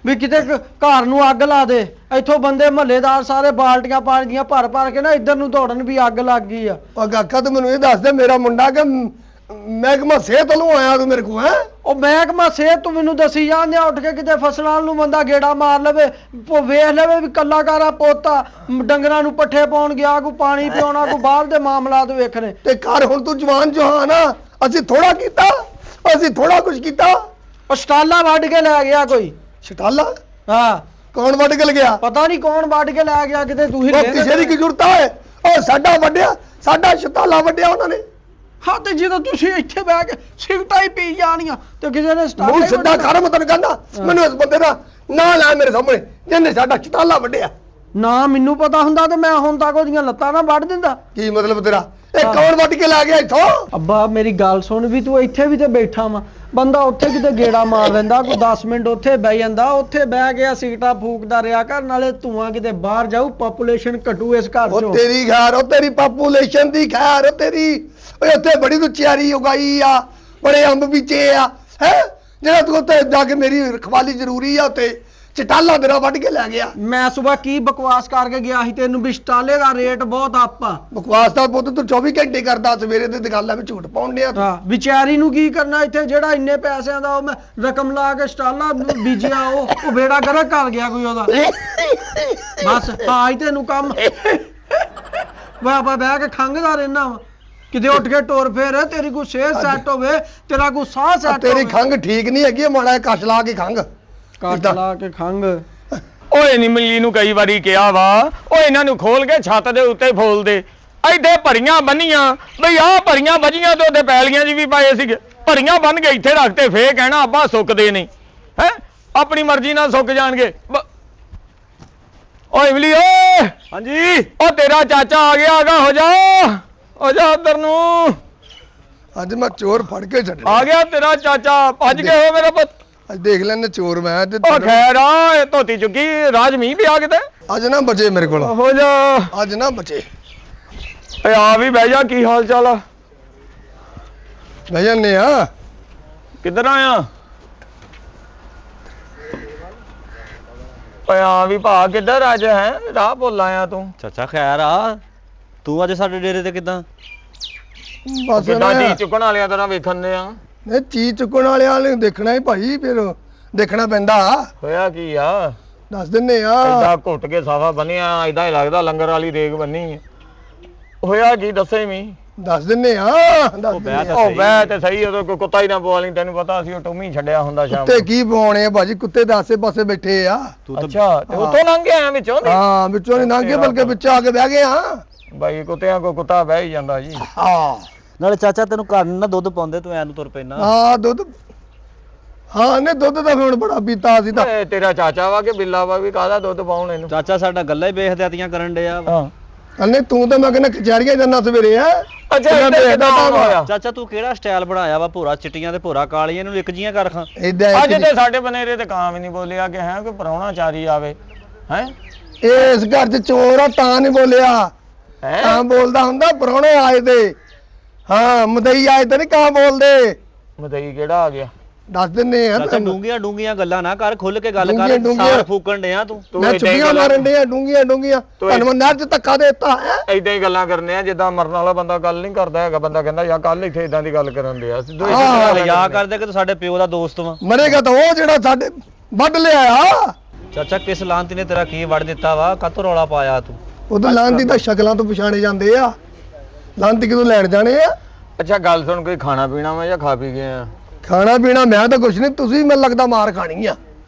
ਵੀ ਕਿਤੇ ਘਰ ਨੂੰ ਅੱਗ ਲਾ ਦੇ। ਇੱਥੋਂ ਬੰਦੇ ਮਹੱਲੇਦਾਰ ਸਾਰੇ ਬਾਲਟੀਆਂ ਪਾਣੀ ਦੀਆਂ ਭਰ ਭਰ ਕੇ ਨਾ ਇੱਧਰ ਨੂੰ ਦੌੜਨ ਵੀ ਅੱਗ ਲੱਗ ਗਈ ਆ। ਉਹ ਕਾਕਾ ਤੂੰ ਮੈਨੂੰ ਇਹ ਦੱਸ ਦੇ, ਮੇਰਾ ਮੁੰਡਾ ਕਿ ਮਹਿਕਮਾ ਸਿਹਤ ਵੱਲੋਂ ਆਇਆ ਤੂੰ ਮੇਰੇ ਕੋਲ ਹੈ? ਉਹ ਮਹਿਕਮਾ ਸਿਹਤ ਤੂੰ ਮੈਨੂੰ ਦੱਸੀ ਜਾਂਦੇ ਉੱਠ ਕੇ ਕਿਤੇ ਫਸਲਾਂ ਨੂੰ ਬੰਦਾ ਗੇੜਾ ਮਾਰ ਲਵੇ ਵੇਖ ਲਵੇ ਵੀ ਕੱਲਾਕਾਰਾ ਪੋਤਾ ਡੰਗਰਾਂ ਨੂੰ ਪੱਠੇ ਪਾਉਣ ਗਿਆ ਕੋਈ ਪਾਣੀ ਪਿਉਣਾ ਕੋਈ ਬਾਹਰ ਦੇ ਮਾਮਲਾਤ ਵੇਖਣੇ। ਤੇ ਘਰ ਹੁਣ ਤੂੰ ਜਵਾਨ ਜਹਾਨ ਆ, ਅਸੀਂ ਥੋੜਾ ਕੀਤਾ, ਅਸੀਂ ਥੋੜਾ ਕੁਝ ਕੀਤਾ। ਉਹ ਸਟਾਲਾ ਵੱਢ ਕੇ ਲੈ ਗਿਆ ਕੋਈ। ਛਟਾਲਾ ਹਾਂ ਕੌਣ ਵੱਢ ਕੇ ਗਿਆ? ਪਤਾ ਨਹੀਂ ਕੌਣ ਵੱਢ ਕੇ ਲੈ ਗਿਆ ਕਿਤੇ ਤੂੰ ਹੀ ਉਹ ਕਿਸੇ ਦੀ ਕੀ ਜ਼ਰੂਰਤ ਹੈ? ਉਹ ਸਾਡਾ ਵੱਡਿਆ, ਸਾਡਾ ਛਟਾਲਾ ਵੱਡਿਆ ਉਹਨਾਂ ਨੇ। ਹਾਂ ਤੇ ਜਦੋਂ ਤੁਸੀਂ ਇੱਥੇ ਬਹਿ ਕੇ ਸਿਗਟਾਂ ਹੀ ਪੀ ਜਾਣੀਆਂ ਤੇ ਕਿਸੇ ਨੇ ਸਟਾਲਾ ਮੂੰਹ ਸਿੱਧਾ ਕਰ, ਮੈਂ ਤੈਨੂੰ ਕਹਿੰਦਾ ਮੈਨੂੰ ਇਸ ਬੰਦੇ ਦਾ ਨਾਂ ਲੈ ਮੇਰੇ ਸਾਹਮਣੇ ਜਿਹਨੇ ਸਾਡਾ ਛਟਾਲਾ ਵੱਡਿਆ। ਨਾ ਮੈਨੂੰ ਪਤਾ ਹੁੰਦਾ ਤੇ ਮੈਂ ਹੁਣ ਤੱਕ ਉਹਦੀਆਂ ਲੱਤਾਂ ਨਾ ਵੱਢ ਦਿੰਦਾ। ਕੀ ਮਤਲਬ ਤੇਰਾ? ਇਹ ਕੌਣ ਵੱਢ ਕੇ ਲੈ ਗਿਆ ਇੱਥੋਂ? ਅੱਬਾ ਮੇਰੀ ਗੱਲ ਸੁਣ ਵੀ ਤੂੰ ਇੱਥੇ ਵੀ ਤੇ ਬੈਠਾ ਵਾ ਬੰਦਾ ਉੱਥੇ ਕਿਤੇ ਗੇੜਾ ਮਾਰ ਲੈਂਦਾ ਕੋਈ 10 ਮਿੰਟ ਉੱਥੇ ਬਹਿ ਜਾਂਦਾ ਉੱਥੇ ਬਹਿ ਗਿਆ ਸਿਗਟਾਂ ਫੂਕਦਾ ਰਿਹਾ ਕਰ ਨਾਲੇ ਧੂਆਂ ਕਿਤੇ ਬਾਹਰ ਜਾਊ ਪਾਪੂਲੇਸ਼ਨ ਘਟੂ ਇਸ ਘਰ ਚੋਂ। ਉਹ ਤੇਰੀ ਖੈਰ, ਉਹ ਤੇਰੀ ਪਾਪੂਲੇਸ਼ਨ ਦੀ ਖੈਰ, ਉਹ ਤੇਰੀ ਓਏ ਉੱਥੇ ਬੜੀ ਤੂੰ ਚਿਆਰੀ ਉਗਾਈ ਆ, ਬੜੇ ਅੰਬ ਬੀਜੇ ਆ ਹੈ ਜਿਹੜਾ ਤੂੰ ਉੱਥੇ ਜਾ ਕੇ ਮੇਰੀ ਰਖਵਾਲੀ ਜ਼ਰੂਰੀ ਆ ਉੱਥੇ ਚਟਾਲਾ ਤੇਰਾ ਵੱਢ ਕੇ ਲੈ ਗਿਆ। ਮੈਂ ਸਵੇਰ ਕੀ ਬਕਵਾਸ ਕਰਕੇ ਗਿਆ ਸੀ ਤੈਨੂੰ ਵੀ ਸਟਾਲੇ ਦਾ ਰੇਟ ਬਹੁਤ ਅੱਪ ਆ। ਬਕਵਾਸ ਦਾ ਪੁੱਤ ਤੂੰ 24 ਘੰਟੇ ਕਰਦਾ, ਸਵੇਰੇ ਤੇ ਗੱਲ ਆ ਵੀ ਝੂਠ ਪਾਉਣ ਡਿਆ ਤੂੰ। ਹਾਂ ਵਿਚਾਰੀ ਨੂੰ ਕੀ ਕਰਨਾ ਇੱਥੇ ਜਿਹੜਾ ਇੰਨੇ ਪੈਸਿਆਂ ਦਾ ਉਹ ਮੈਂ ਰਕਮ ਲਾ ਕੇ ਸਟਾਲਾ ਬੀਜਿਆ ਉਹ ਬੇੜਾ ਗਰਕ ਕਰ ਗਿਆ ਕੋਈ ਉਹਦਾ। ਬਸ ਹਾਂ ਹੀ ਤੈਨੂੰ ਕੰਮ ਬਾਬਾ ਬਹਿ ਕੇ ਖੰਘਦਾ ਰਹਿਣਾ ਵਾ ਕਿਤੇ ਉੱਠ ਕੇ ਟੋਰ ਫੇਰ ਤੇਰੀ ਕੋਈ ਸਿਹਤ ਸੈੱਟ ਹੋਵੇ ਤੇਰਾ ਕੋਈ ਸਾਹ ਸੈੱਟ ਹੋਵੇ। ਤੇਰੀ ਖੰਘ ਠੀਕ ਨਹੀਂ ਹੈਗੀ, ਮਾੜਾ ਜਿਹਾ ਕਸ਼ ਲਾ ਕੇ ਖੰਘ। ਕੱਟ ਲਾ ਕੇ ਖੰਘ। ਓਏ ਨੀ ਮਿਲੀ ਨੂੰ ਕਈ ਵਾਰੀ ਕਿਹਾ ਵਾ ਓਏ ਇਹਨਾਂ ਨੂੰ ਖੋਲ ਕੇ ਛੱਤ ਦੇ ਉੱਤੇ ਫੋਲ ਦੇ। ਇੱਥੇ ਭਰੀਆਂ ਬੰਨੀਆਂ ਬਈ ਆਹ ਭਰੀਆਂ ਵਜੀਆਂ ਤੇ ਉਹਦੇ ਪੈਲੀਆਂ 'ਚ ਵੀ ਪਾਏ ਸੀਗੇ, ਭਰੀਆਂ ਬੰਨ ਕੇ ਇੱਥੇ ਰੱਖਤੇ ਫੇਰ ਕਹਿਣਾ ਆਪਾਂ ਸੁੱਕਦੇ ਨਹੀਂ ਹੈ, ਆਪਣੀ ਮਰਜ਼ੀ ਨਾਲ ਸੁੱਕ ਜਾਣਗੇ। ਓਏ ਇਮਲੀ ਓਏ ਹਾਂਜੀ ਉਹ ਤੇਰਾ ਚਾਚਾ ਆ ਗਿਆ, ਆਗਾ ਹੋ ਜਾ ਉਧਰ ਨੂੰ। ਅੱਜ ਮੈਂ ਚੋਰ ਫੜ ਕੇ ਛੱਡਣਾ। ਆ ਗਿਆ ਤੇਰਾ ਚਾਚਾ, ਭੱਜ ਕੇ ਹੋ ਮੇਰਾ ਪੁੱਤ। ਅੱਜ ਦੇਖ ਲੈਣੇ ਚੋਰ ਮੈਂ ਅੱਜ। ਉਹ ਖੈਰ ਆ ਇਹ ਧੋਤੀ ਚੁੱਕੀ ਰਾਜ ਮੀਂਹ ਪਿਆ ਕਿਤੇ। ਅੱਜ ਨਾ ਬਚੇ ਮੇਰੇ ਕੋਲ, ਹੋ ਜਾ ਅੱਜ ਨਾ ਬਚੇ। ਓਏ ਆ ਵੀ ਬਹਿ ਜਾ, ਕੀ ਹਾਲ ਚਾਲ ਆ? ਬਹਿ ਜਾਂਦੇ ਆ। ਕਿੱਧਰ ਆਇਆ? ਓਏ ਆ ਵੀ ਭਾ ਕਿੱਧਰ ਅੱਜ ਹੈ, ਰਾਹ ਭੁੱਲ ਆਇਆ ਤੂੰ। ਚਾਚਾ ਖੈਰ ਆ, ਤੂੰ ਅੱਜ ਸਾਡੇ ਡੇਰੇ ਤੇ ਕਿੱਦਾਂ? ਬਸ ਕਿੱਦਾਂ ਨਾ ਚੀਜ਼ ਚੁੱਕਣ ਵਾਲਿਆਂ ਤਰ੍ਹਾਂ ਵੇਖਣ ਦੇ ਆ। ਇਹ ਚੀਜ਼ ਚੁੱਕਣ ਵਾਲਿਆਂ ਨੇ ਦੇਖਣਾ ਹੀ ਭਾਈ, ਫਿਰ ਦੇਖਣਾ ਪੈਂਦਾ। ਹੋਇਆ ਕੀ ਆ? ਦੱਸ ਦਿੰਨੇ ਆ। ਏਦਾਂ ਘੁੱਟ ਕੇ ਸਾਫਾ ਬੰਨਿਆ, ਏਦਾਂ ਹੀ ਲੱਗਦਾ ਲੰਗਰ ਵਾਲੀ ਦੇਗ ਬੰਨੀ ਹੈ। ਹੋਇਆ ਕੀ ਦੱਸੇ ਮੀ? ਦੱਸ ਦਿੰਨੇ ਆ। ਦੱਸ ਦਿੰਨੇ ਆ। ਉਹ ਬਹਿ ਤੇ ਸਹੀ, ਉਦੋਂ ਕੋਈ ਕੁੱਤਾ ਹੀ ਨਾ ਪਵਾ ਲਈ, ਤੈਨੂੰ ਪਤਾ ਸੀ ਉਹ ਟੁੰਮੀ ਛੱਡਿਆ ਹੁੰਦਾ ਸ਼ਾਮ ਕੁੱਤੇ ਕੀ ਪਵਾਉਣੇ ਆ ਭਾਜੀ, ਕੁੱਤੇ ਤਾਂ ਆਸੇ ਪਾਸੇ ਬੈਠੇ ਆ। ਤੂੰ ਤਾਂ ਅੱਛਾ ਤੇ ਉਤੋਂ ਲੰਘ ਗਿਆ ਵਿੱਚੋਂ ਦੀ? ਹਾਂ ਵਿੱਚੋਂ ਨਹੀਂ ਲੰਘੇ ਬਲਕਿ ਵਿੱਚ ਆ ਕੇ ਬਹਿ ਗਏ ਆ। ਬਾਈ ਕੁੱਤਿਆਂ ਕੋ ਕੁੱਤਾ ਬਹਿ ਹੀ ਜਾਂਦਾ ਜੀ। ਹਾਂ ਨਾਲੇ ਚਾਚਾ ਤੈਨੂੰ ਘਰ ਨਾ ਦੁੱਧ ਪਾਉਂਦੇ, ਤੂੰ ਐਨੂੰ ਤੁਰ ਪੈਣਾ। ਹਾਂ ਦੁੱਧ, ਹਾਂ ਨੇ ਦੁੱਧ ਤਾਂ ਹੁਣ ਬੜਾ ਪੀਤਾ ਸੀ ਤਾਂ। ਓਏ ਤੇਰਾ ਚਾਚਾ ਵਾ ਕਿ ਬਿੱਲਾ ਵਾ ਵੀ ਕਾਹਦਾ ਦੁੱਧ ਪਾਉਣ ਇਹਨੂੰ? ਚਾਚਾ ਸਾਡਾ ਗੱਲਾਂ ਹੀ ਬੇਹਦਿਆਤੀਆਂ ਕਰਨ ਡਿਆ ਵਾ। ਹਾਂ ਕਹਿੰਦੇ ਤੂੰ ਤਾਂ ਮੈਂ ਕਹਿੰਦਾ ਕਚਹਿਰੀਆਂ ਜਾਂਦਾ ਸਵੇਰੇ ਆ। ਅੱਛਾ ਕਿੰਨਾ ਏਦਾਂ ਭੇਜਦਾ ਤਾਂ ਹੋਇਆ। ਚਾਚਾ ਤੂੰ ਕਿਹੜਾ ਸਟਾਈਲ ਬਣਾਇਆ ਵਾ, ਭੋਰਾ ਚਿੱਟੀਆਂ ਤੇ ਭੋਰਾ ਕਾਲੀਆਂ, ਇਹਨੂੰ ਇੱਕ ਜੀਆਂ ਕਰ ਖਾਂ। ਏਦਾਂ ਅੱਜ ਤੇ ਸਾਡੇ ਬਨੇਰੇ ਤੇ ਕਾਂ ਵੀ ਨਹੀਂ ਬੋਲਿਆ ਕਿ ਹੈ ਕੋਈ ਪ੍ਰਾਹੁਣਾ ਚਾਰੀ ਆਵੇ ਹੈ। ਇਸ ਘਰ 'ਚ ਚੋਰ ਆ ਤਾਂ ਨਹੀਂ ਬੋਲਿਆ, ਹੈ ਤਾਂ ਬੋਲਦਾ ਹੁੰਦਾ ਪ੍ਰਾਹੁਣੇ ਆਏ ਤੇ। ਹਾਂ ਮਦਈ ਆਏ ਤੇ ਨਹੀਂ ਕਾਂ ਬੋਲਦੇ। ਮਦਈ ਕਿਹੜਾ ਆ ਗਿਆ? ਦੱਸ ਦਿੰਨੇ ਆ ਚਾਚਾ ਤੈਨੂੰ। ਡੂੰਗੀਆਂ ਡੂੰਗੀਆਂ ਗੱਲਾਂ ਨਾ ਕਰ, ਖੁੱਲ ਕੇ ਗੱਲ ਕਰ। ਡੂੰਘੀਆਂ- ਸਾਰ ਫੂਕਣ ਡਿਆ ਤੂੰ। ਮੈਂ ਚੁੱਪੀਆਂ ਮਾਰਨ ਡਿਆ ਡੂੰਗੀਆਂ ਡੂੰਗੀਆਂ। ਤੁਹਾਨੂੰ ਮੈਂ ਨਹਿਰ 'ਚ ਧੱਕਾ ਦੇਤਾ ਹੈ। ਏਦਾਂ ਹੀ ਗੱਲਾਂ ਕਰਨੇ ਆ ਜਿੱਦਾਂ ਮਰਨ ਵਾਲਾ ਬੰਦਾ ਗੱਲ ਨਹੀਂ ਕਰਦਾ ਹੈਗਾ। ਬੰਦਾ ਕਹਿੰਦਾ ਯਾਰ ਕੱਲ ਇੱਥੇ ਇਦਾਂ ਦੀ ਗੱਲ ਕਰਨ ਡਿਆ ਸੀ। ਮਜ਼ਾਕ ਕਰਦੇ ਕਿ ਤੂੰ ਸਾਡੇ ਪਿਓ ਦਾ ਦੋਸਤ ਵਾ। ਮਰੇਗਾ ਤਾਂ ਉਹ ਜਿਹੜਾ ਸਾਡੇ ਵੱਢ ਲਿਆ ਆ। ਚਾਚਾ ਕਿਸ ਲਾਂਤੀ ਨੇ ਤੇਰਾ ਕੀ ਵੜ ਦਿੱਤਾ ਵਾ, ਕਾਹਤੋਂ ਰੌਲਾ ਪਾਇਆ ਤੂੰ? ਉਦੋਂ ਲਾਂਤੀ ਤਾਂ ਸ਼ਕਲਾਂ ਤੋਂ ਪਛਾਣੇ ਜਾਂਦੇ ਆ, ਲਾਂਤੀ ਕਿਦੋਂ ਲੈਣ ਜਾਣੇ ਆ। ਅੱਛਾ ਗੱਲ ਸੁਣ, ਕੋਈ ਖਾਣਾ ਪੀਣਾ ਵਾ ਜਾਂ ਖਾ ਪੀ ਗਏ ਆ? ਖਾਣਾ ਪੀਣਾ ਮੈਂ ਤਾਂ ਕੁਛ ਨਹੀਂ, ਤੁਸੀਂ ਮੈਨੂੰ ਲੱਗਦਾ ਮਾਰ ਖਾਣੀ ਆ।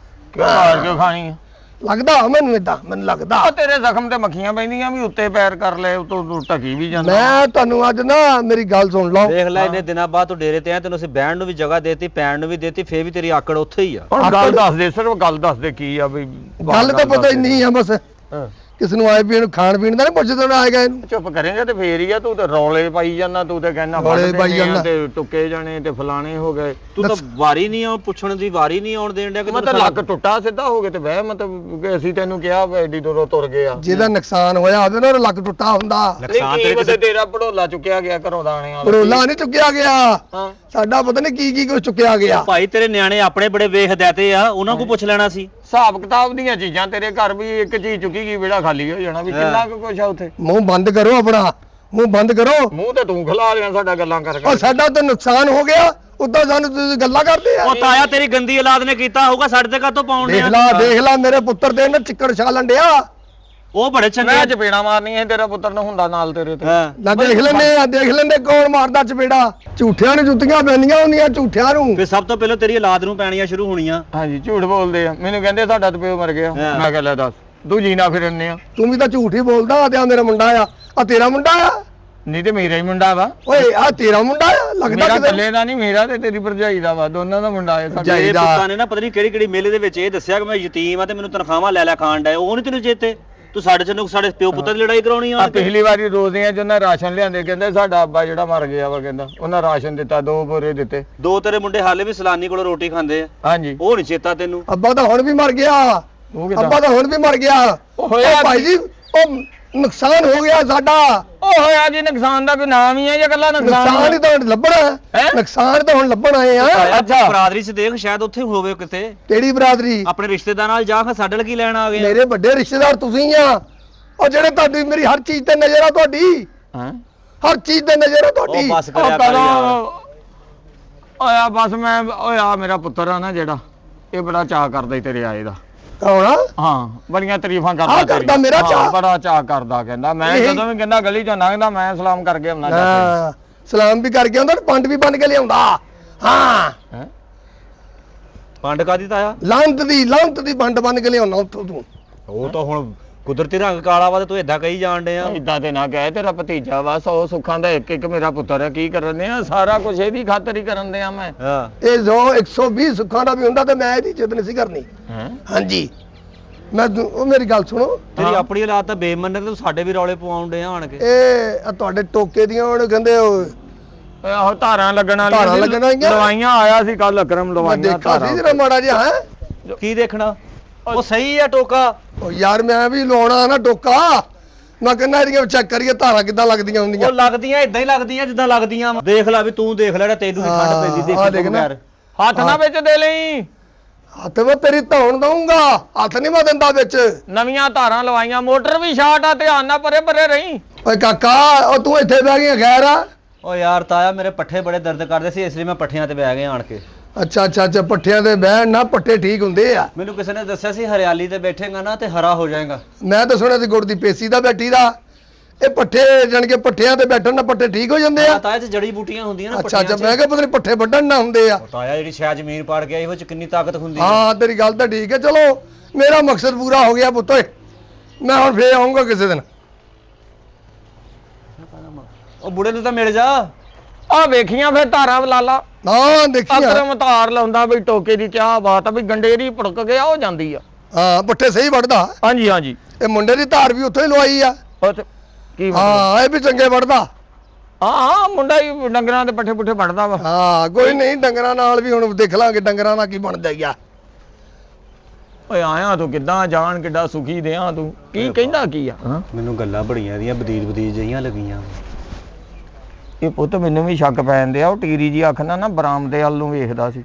ਕਿਉਂ ਮਾਰ ਕਿਉਂ ਖਾਣੀ ਆ? ਲੱਗਦਾ ਮੈਨੂੰ ਏਦਾਂ, ਮੈਨੂੰ ਲੱਗਦਾ। ਆ ਤੇਰੇ ਜ਼ਖਮ ਤੇ ਮੱਖੀਆਂ ਪੈਂਦੀਆਂ ਵੀ, ਉੱਤੇ ਪੈਰ ਕਰ ਲੈ, ਉਤੋਂ ਢਕੀ ਵੀ ਜਾਂਦਾ। ਮੈਂ ਤੁਹਾਨੂੰ ਅੱਜ ਨਾ ਮੇਰੀ ਗੱਲ ਸੁਣ ਲਓ। ਦੇਖ ਲੈ ਇੰਨੇ ਦਿਨਾਂ ਬਾਅਦ ਤੂੰ ਡੇਰੇ ਤੇ ਆਇਆ, ਤੈਨੂੰ ਅਸੀਂ ਬਹਿਣ ਨੂੰ ਵੀ ਜਗ੍ਹਾ ਦੇਤੀ, ਪੈਣ ਨੂੰ ਵੀ ਦੇਤੀ, ਫੇਰ ਵੀ ਤੇਰੀ ਆਕੜ ਉੱਥੇ ਹੀ ਆ। ਹੁਣ ਗੱਲ ਦੱਸ ਦੇ, ਸਿਰਫ ਗੱਲ ਦੱਸ ਦੇ ਕੀ ਆ ਵੀ। ਗੱਲ ਤਾਂ ਪਤਾ ਹੀ ਨਹੀਂ ਆ ਬਸ। ਹਾਂ। ਕਿਸ ਨੂੰ ਆਏ ਪੀਣ ਖਾਣ ਪੀਣ ਦਾ ਨਹੀਂ ਪੁੱਛਦੇ ਨਾ ਆਏਗਾ ਇਹਨੂੰ। ਚੁੱਪ ਕਰੇਂਗਾ ਤੇ ਫੇਰ ਹੀ ਆ। ਤੂੰ ਤੇ ਰੌਲੇ ਪਾਈ ਜਾਂਦਾ, ਤੂੰ ਤੇ ਕਹਿੰਦਾ ਰੌਲੇ ਪਾਈ ਜਾਂਦਾ। ਤੇ ਟੁੱਕੇ ਜਾਣੇ ਤੇ ਫਲਾਣੇ ਹੋ ਗਏ। ਤੂੰ ਤਾਂ ਵਾਰੀ ਨਹੀਂ ਆ ਪੁੱਛਣ ਦੀ, ਵਾਰੀ ਨਹੀਂ ਆਉਣ ਦੇਣ ਡਿਆ ਕਿ ਮਤਲਬ ਲੱਕ ਟੁੱਟਾ ਸਿੱਧਾ ਹੋ ਗਿਆ ਤੇ ਵਹਿ, ਮਤਲਬ ਕਿ ਅਸੀਂ ਤੈਨੂੰ ਕਿਹਾ ਵੀ ਐਡੀ ਦੂਰੋਂ ਤੁਰ ਗਏ ਆ। ਜਿਹਦਾ ਨੁਕਸਾਨ ਹੋਇਆ ਹੋਵੇ ਨਾ, ਉਹਦਾ ਲੱਕ ਟੁੱਟਾ ਹੁੰਦਾ। ਨੁਕਸਾਨ ਤੇਰੇ ਤੇਰੇ ਤੇਰਾ ਭੜੋਲਾ ਚੁੱਕਿਆ ਗਿਆ ਘਰੋਂ ਦਾਣੇ ਵਾਲਾ। ਰੋਲਾ ਨਹੀਂ ਚੁੱਕਿਆ ਗਿਆ, ਹਾਂ ਸਾਡਾ ਪਤਾ ਨਹੀਂ ਕੀ ਕੀ ਕੁਝ ਚੁੱਕਿਆ ਗਿਆ। ਭਾਈ ਤੇਰੇ ਨਿਆਣੇ ਆਪਣੇ ਬੜੇ ਵੇਖਦਿਆਤੇ ਆ, ਉਹਨਾਂ ਕੋਲ ਪੁੱਛ ਲੈਣਾ ਸੀ। ਹਿਸਾਬ ਕਿਤਾਬ ਦੀਆਂ ਚੀਜ਼ਾਂ ਤੇਰੇ ਘਰ ਵੀ ਇੱਕ ਚੀਜ਼ ਚੁੱਕੀ ਗਈ, ਵਿਹੜਾ ਖਾਲੀ ਹੋ ਜਾਣਾ ਵੀ ਕਿੰਨਾ ਕੁ ਕੁਛ ਆ ਉੱਥੇ। ਮੂੰਹ ਬੰਦ ਕਰੋ ਆਪਣਾ, ਮੂੰਹ ਬੰਦ ਕਰੋ। ਮੂੰਹ ਤੇ ਤੂੰ ਖਲਾ ਰਿਹਾ ਸਾਡਾ ਗੱਲਾਂ ਕਰ ਉਹ ਸਾਡਾ ਤਾਂ ਨੁਕਸਾਨ ਹੋ ਗਿਆ, ਉਦਾਂ ਸਾਨੂੰ ਤੁਸੀਂ ਗੱਲਾਂ ਕਰਦੇ ਆ। ਉਹ ਤਾਇਆ ਤੇਰੀ ਗੰਦੀ ਔਲਾਦ ਨੇ ਕੀਤਾ ਹੋਊਗਾ, ਸਾਡੇ ਤੇ ਕਾਹਤੋਂ ਪਾਉਣ ਦੇਖ ਡਿਆ? ਲੈ ਦੇਖ ਲੈ ਮੇਰੇ ਪੁੱਤਰ ਦੇ ਨਾ ਚਿੱਕੜ ਛਾਲਣ ਡਿਆ। ਉਹ ਬੜੇ ਚੰਗੇ ਮੈਂ ਚਪੇੜਾ ਮਾਰਨੀ ਹੈ ਤੇਰਾ ਪੁੱਤਰ ਨੂੰ ਹੁੰਦਾ ਨਾਲ ਤੇਰੇ ਤੇ। ਹਾਂ ਨਾ ਦੇਖ ਲੈਂਦੇ ਕੌਣ ਮਾਰਦਾ ਚਪੇੜਾ। ਝੂਠਿਆਂ ਨੂੰ ਜੁੱਤੀਆਂ ਪੈਂਦੀਆਂ ਹੁੰਦੀਆਂ, ਝੂਠਿਆਂ ਨੂੰ। ਫਿਰ ਸਭ ਤੋਂ ਪਹਿਲਾਂ ਤੇਰੀ ਔਲਾਦ ਨੂੰ ਪੈਣੀਆਂ ਸ਼ੁਰੂ ਹੋਣੀਆਂ। ਹਾਂਜੀ ਝੂਠ ਬੋਲਦੇ ਆ, ਮੈਨੂੰ ਕਹਿੰਦੇ ਸਾਡਾ ਤੇ ਪਿਓ ਮਰ ਗਿਆ। ਹਾਂ। ਮੈਂ ਕਿਹਾ ਲੈ ਦੱਸ ਤੂੰ ਜੀਣਾ ਫਿਰਨੇ ਆ। ਤੂੰ ਵੀ ਤਾਂ ਝੂਠ ਹੀ ਬੋਲਦਾ। ਤੇ ਆ ਮੇਰਾ ਮੁੰਡਾ ਆ ਤੇਰਾ ਮੁੰਡਾ ਆ। ਨਹੀਂ ਤੇ ਮੇਰਾ ਹੀ ਮੁੰਡਾ ਵਾ। ਓਏ ਆ ਤੇਰਾ ਮੁੰਡਾ ਆ ਲੱਗਦਾ ਮੇਰਾ ਕਿਤੇ। ਇਕੱਲੇ ਦਾ ਨਹੀਂ, ਮੇਰਾ ਤੇ ਤੇਰੀ ਭਰਜਾਈ ਦਾ ਵਾ, ਦੋਨਾਂ ਦਾ ਮੁੰਡਾ ਹੈ ਸਾਡਾ। ਇਹ ਪੁੱਤਾਂ ਨੇ ਨਾ ਪਤਾ ਨਹੀਂ ਕਿਹੜੀ ਕਿਹੜੀ ਮੇਲੇ ਦੇ ਵਿੱਚ ਇਹ ਦੱਸਿਆ ਕਿ ਮੈਂ ਯਤੀਮ ਆ ਤੇ ਮੈਨੂੰ ਤਨਖਾਹਾਂ ਲੈ ਖਾਣ ਡਿਆ। ਉਹ ਨਹੀਂ ਤੈਨੂੰ ਚੇਤੇ? ਤੂੰ ਸਾਡੇ ਪਿਓ ਪੁੱਤਾਂ ਦੀ ਲੜਾਈ ਕਰਾਉਣੀ ਆ। ਪਿਛਲੀ ਵਾਰੀ ਰੋਜ਼ੀਆਂ ਚ ਉਹਨਾਂ ਰਾਸ਼ਨ ਲਿਆਂਦੇ, ਕਹਿੰਦੇ ਸਾਡਾ ਅੱਬਾ ਜਿਹੜਾ ਮਰ ਗਿਆ ਵਾ, ਕਹਿੰਦਾ ਉਹਨਾਂ ਰਾਸ਼ਨ ਦਿੱਤਾ, 2 ਬੋਰੇ ਦਿੱਤੇ। 2 ਤੇਰੇ ਮੁੰਡੇ ਹਾਲੇ ਵੀ ਸਲਾਨੀ ਕੋਲੋਂ ਰੋਟੀ ਖਾਂਦੇ ਆ। ਹਾਂਜੀ ਉਹ ਨਹੀਂ ਚੇਤਾ ਤੈਨੂੰ? ਅੱਬਾ ਤਾਂ ਹੁਣ ਵੀ ਮਰ ਗਿਆ। ਉਹ ਕਿੱਦਾਂ? ਅੱਬਾ ਤਾਂ ਹੁਣ ਵੀ ਮਰ ਗਿਆ। ਉਹ ਹੋਇਆ ਭਾਈ ਜੀ ਉਹ ਨੁਕਸਾਨ ਹੋ ਗਿਆ ਸਾਡਾ। ਉਹ ਹੋਇਆ ਜੀ, ਨੁਕਸਾਨ ਦਾ ਕੋਈ ਨਾਮ ਹੀ ਹੈ ਜਾਂ ਕੱਲਾ ਨੁਕਸਾਨ ਹੀ ਤਾਂ ਹੁਣ ਲੱਭਣਾ ਹੈਂ? ਨੁਕਸਾਨ ਤਾਂ ਹੁਣ ਲੱਭਣ ਆਏ ਆ। ਅੱਛਾ ਬਰਾਦਰੀ 'ਚ ਦੇਖ, ਸ਼ਾਇਦ ਉੱਥੇ ਹੋਵੇ ਕਿਤੇ। ਕਿਹੜੀ ਬਰਾਦਰੀ? ਆਪਣੇ ਰਿਸ਼ਤੇਦਾਰਾਂ ਨਾਲ ਜਾ ਕੇ ਸਾਡੇ ਨਾਲ ਕੀ ਲੈਣ ਆ ਗਏ? ਮੇਰੇ ਵੱਡੇ ਰਿਸ਼ਤੇਦਾਰ ਤੁਸੀਂ ਆ। ਉਹ ਜਿਹੜੇ ਤੁਹਾਡੀ ਮੇਰੀ ਹਰ ਚੀਜ਼ ਤੇ ਨਜ਼ਰ ਆ ਤੁਹਾਡੀ। ਹਾਂ ਹਰ ਚੀਜ਼ ਤੇ ਨਜ਼ਰ ਆ ਤੁਹਾਡੀ। ਉਹ ਬਸ ਕਰਿਆ ਕਰ ਯਾਰ। ਓਇਆ ਬਸ ਮੈਂ ਓਇਆ ਮੇਰਾ ਪੁੱਤਰ ਆ ਨਾ ਜਿਹੜਾ, ਇਹ ਬੜਾ ਚਾਅ ਕਰਦਾ ਈ ਤੇਰੇ ਆਏ ਦਾ। ਕੌਣ ਆ? ਹਾਂ ਬੜੀਆਂ ਤਾਰੀਫਾਂ ਕਰਦਾ ਆਹ ਕਰਦਾ ਤੇਰੀਆਂ। ਮੇਰਾ ਹਾਂ, ਚਾਅ? ਬੜਾ ਚਾਅ ਕਰਦਾ, ਕਹਿੰਦਾ ਮੈਂ ਇਹ- ਜਦੋਂ ਵੀ ਕਹਿੰਦਾ ਗਲੀ ਚੋਂ ਲੰਘਦਾ ਮੈਂ ਸਲਾਮ ਕਰਕੇ ਆਉਣਾ ਜਾ ਹਾਂ ਸਲਾਮ ਵੀ ਕਰਕੇ ਆਉਂਦਾ ਤੇ ਪੰਡ ਵੀ ਬਣ ਕੇ ਲਿਆਉਂਦਾ। ਹਾਂ ਕੇ। ਹੈਂ? ਪੰਡ ਕਾਦੀ ਤਾਇਆ? ਲਾਂਤ ਦੀ ਪੰਡ ਬਣ ਕੇ ਲਿਆਉਣਾ ਉੱਥੋਂ ਤੂੰ। ਉਹ ਤਾਂ ਹੁਣ ਕੁਦਰਤੀ ਰੰਗ ਕਾਲਾ ਵਾ ਤੇ ਤੂੰ ਏਦਾਂ ਕਹੀ ਜਾਣ ਡਿਆ। ਏਦਾਂ ਤੇ ਨਾ ਕਹੇ, ਤੇਰਾ ਭਤੀਜਾ ਵਾ, 100 ਸੁੱਖਾਂ ਦਾ ਇੱਕ ਮੇਰਾ ਪੁੱਤਰ ਹੈ। ਕੀ ਕਰਨ ਦੇ ਆ, ਸਾਰਾ ਕੁਝ ਇਹਦੀ ਖਾਤਰ ਹੀ ਕਰਨ ਦੇ ਆ ਮੈਂ। ਹਾਂ ਇਹ ਜੋ 120 ਸੁੱਖਾਂ ਦਾ ਵੀ ਹੁੰਦਾ ਤੇ ਮੈਂ ਇਹਦੀ ਇੱਜ਼ਤ ਨਹੀਂ ਸੀ ਕਰਨੀ। ਹੈਂ? ਹਾਂਜੀ ਉਹ ਮੇਰੀ ਗੱਲ ਸੁਣੋ। ਤੇਰੀ ਆਪਣੀ ਔਲਾਦ ਤਾਂ ਬੇਮੰਨੇ ਤੇ ਤੂੰ ਸਾਡੇ ਵੀ ਰੌਲੇ ਪਵਾਉਣ ਡਿਆ ਆਣ ਕੇ। ਇਹ ਤੁਹਾਡੇ ਟੋਕੇ ਦੀਆਂ ਹੁਣ ਕਹਿੰਦੇ ਓਏ ਆਹੋ ਧਾਰਾਂ ਲੱਗਣ ਵਾਲੀਆਂ ਧਾਰਾਂ ਸੀ, ਲੱਗਣ ਵਾਲੀਆਂ? ਲਵਾਈਆਂ ਆਇਆ ਸੀ ਕੱਲ ਅਕਰਮ ਮੈਂ ਲਵਾਈਆਂ ਦੇਖਾ ਸੀ ਜਰਾ ਮਾੜਾ ਜਿਹਾ। ਹੈ ਕੀ ਦੇਖਣਾ? ਉਹ ਸਹੀ ਆ ਟੋਕਾ। ਉਹ ਯਾਰ ਮੈਂ ਵੀ ਲਾਉਣਾ ਨਾ ਟੋਕਾ। ਮੈਂ ਕਹਿੰਦਾ ਇਹਦੀਆਂ ਚੈੱਕ ਕਰੀਏ ਧਾਰਾਂ ਕਿੱਦਾਂ ਲੱਗਦੀਆਂ ਹੁੰਦੀਆਂ। ਉਹ ਲੱਗਦੀਆਂ ਇਦਾਂ ਹੀ ਲੱਗਦੀਆਂ ਜਿੱਦਾਂ ਲੱਗਦੀਆਂ ਵਾਂ। ਦੇਖ ਲੈ ਵੀ ਤੂੰ ਦੇਖ ਲੈ, ਤੈਨੂੰ ਵੀ ਠੰਡ ਪੈਂਦੀ ਆਹ ਦੇਖੀ ਦੇਖ ਤੋਂ ਨਾ। ਬਗੈਰ। ਹੱਥ ਨਾ ਵਿੱਚ ਦੇ ਲਈ। ਹੱਥ ਮੈਂ ਤੇਰੀ ਧੌਣ ਦਊਂਗਾ, ਹੱਥ ਨਹੀਂ ਮੈਂ ਦਿੰਦਾ ਵਿੱਚ। ਨਵੀਆਂ ਧਾਰਾਂ ਲਵਾਈਆਂ, ਮੋਟਰ ਵੀ ਸ਼ਾਰਟ ਆ, ਧਿਆਨ ਨਾਲ ਪਰੇ ਰਹੀਂ। ਓਏ ਕਾਕਾ ਉਹ ਤੂੰ ਇੱਥੇ ਬਹਿ ਗਿਆ ਖੈਰ ਆ। ਓ ਯਾਰ ਤਾਇਆ ਮੇਰੇ ਪੱਠੇ ਬੜੇ ਦਰਦ ਕਰਦੇ ਸੀ, ਇਸ ਲਈ ਮੈਂ ਪੱਠਿਆਂ ਤੇ ਬਹਿ ਗਿਆ ਆਣ ਕੇ। ਅੱਛਾ ਪੱਠਿਆਂ ਤੇ ਬਹਿਣ ਨਾ, ਪੱਠੇ ਠੀਕ ਹੁੰਦੇ ਆ। ਮੈਨੂੰ ਕਿਸੇ ਨੇ ਦੱਸਿਆ ਸੀ ਹਰਿਆਲੀ ਤੇ ਬੈਠੇਗਾ ਨਾ ਤੇ ਹਰਾ ਹੋ ਜਾਏਗਾ। ਮੈਂ ਤਾਂ ਸੁਣਿਆ ਸੀ ਗੁੜ ਦੀ ਪੇਸੀ ਦਾ ਬੈਠੀ ਦਾ। ਇਹ ਪੱਠੇ ਜਾਣ ਕੇ ਪੱਠਿਆਂ ਤੇ ਬੈਠਣ ਨਾਲ ਪੱਠੇ ਠੀਕ ਹੋ ਜਾਂਦੇ ਆ। ਤਾਇਆ ਚ ਜੜੀ ਬੂਟੀਆਂ ਹੁੰਦੀਆਂ ਨਾ ਅੱਛਾ ਮੈਂ ਕਿਹਾ ਪਤਾ ਨਹੀਂ ਪੱਠੇ ਵੱਢਣ ਨਾ ਹੁੰਦੇ ਆ। ਤਾਇਆ ਜਿਹੜੀ ਸ਼ਾਇਦ ਜ਼ਮੀਨ ਪਾੜ ਗਿਆ ਇਹੋ ਚ ਕਿੰਨੀ ਤਾਕਤ ਹੁੰਦੀ ਹੈ। ਹਾਂ ਤੇਰੀ ਗੱਲ ਤਾਂ ਠੀਕ ਹੈ। ਚਲੋ ਮੇਰਾ ਮਕਸਦ ਪੂਰਾ ਹੋ ਗਿਆ ਪੁੱਤ ਓਏ। ਮੈਂ ਹੁਣ ਫੇਰ ਆਉਂਗਾ ਕਿਸੇ ਦਿਨ। ਉਹ ਬੁੜੇ ਨੂੰ ਤਾਂ ਮਿਲ ਜਾ। ਆ ਵੇਖੀਆਂ ਫਿਰ ਧਾਰਾਂ ਲਾਲਾ ਹਾਂ ਦੇਖੀ ਅਕਰਮ ਧਾਰ ਲਾਉਂਦਾ ਵੀ ਟੋਕੇ ਦੀ ਚਾਹ ਬਾਤ ਆ ਵੀ ਗੰਡੇਰੀ ਭੜਕ ਗਿਆ ਹੋ ਜਾਂਦੀ ਆ। ਹਾਂ ਪੱਠੇ ਸਹੀ ਵੱਢਦਾ। ਹਾਂਜੀ ਇਹ ਮੁੰਡੇ ਦੀ ਧਾਰ ਵੀ ਉੱਥੋਂ ਹੀ ਲਵਾਈ ਆ। ਉਹ ਤੇ ਕੀ ਮਤਲਬ? ਹਾਂ ਇਹ ਵੀ ਚੰਗੇ ਵੱਢਦਾ। ਹਾਂ ਮੁੰਡਾ ਹੀ ਡੰਗਰਾਂ ਦੇ ਪੱਠੇ ਪੁੱਠੇ ਵੱਢਦਾ ਵਾ। ਹਾਂ ਕੋਈ ਨਹੀਂ, ਡੰਗਰਾਂ ਨਾਲ ਵੀ ਹੁਣ ਦੇਖ ਲਾਂਗੇ ਡੰਗਰਾਂ ਨਾਲ ਕੀ ਬਣਦਾ ਹੀ ਆ। ਓਏ ਆਇਆ ਤੂੰ ਕਿੱਦਾਂ ਜਾਣ, ਕਿੱਡਾ ਸੁਖੀ ਦਿਆਂ ਤੂੰ, ਕੀ ਕਹਿੰਦਾ ਕੀ ਆ? ਹਾਂ ਮੈਨੂੰ ਗੱਲਾਂ ਬੜੀਆਂ ਇਹਦੀਆਂ ਬਦੀਰ ਜਿਹੀਆਂ ਲੱਗੀਆਂ। ਇਹ ਪੁੱਤ ਮੈਨੂੰ ਵੀ ਸ਼ੱਕ ਪੈ ਜਾਂਦੇ ਆ। ਉਹ ਟੀਰੀ ਜੀ ਅੱਖ ਨਾਲ ਨਾ ਬਰਾਮਦੇ ਵੱਲ ਨੂੰ ਵੇਖਦਾ ਸੀ।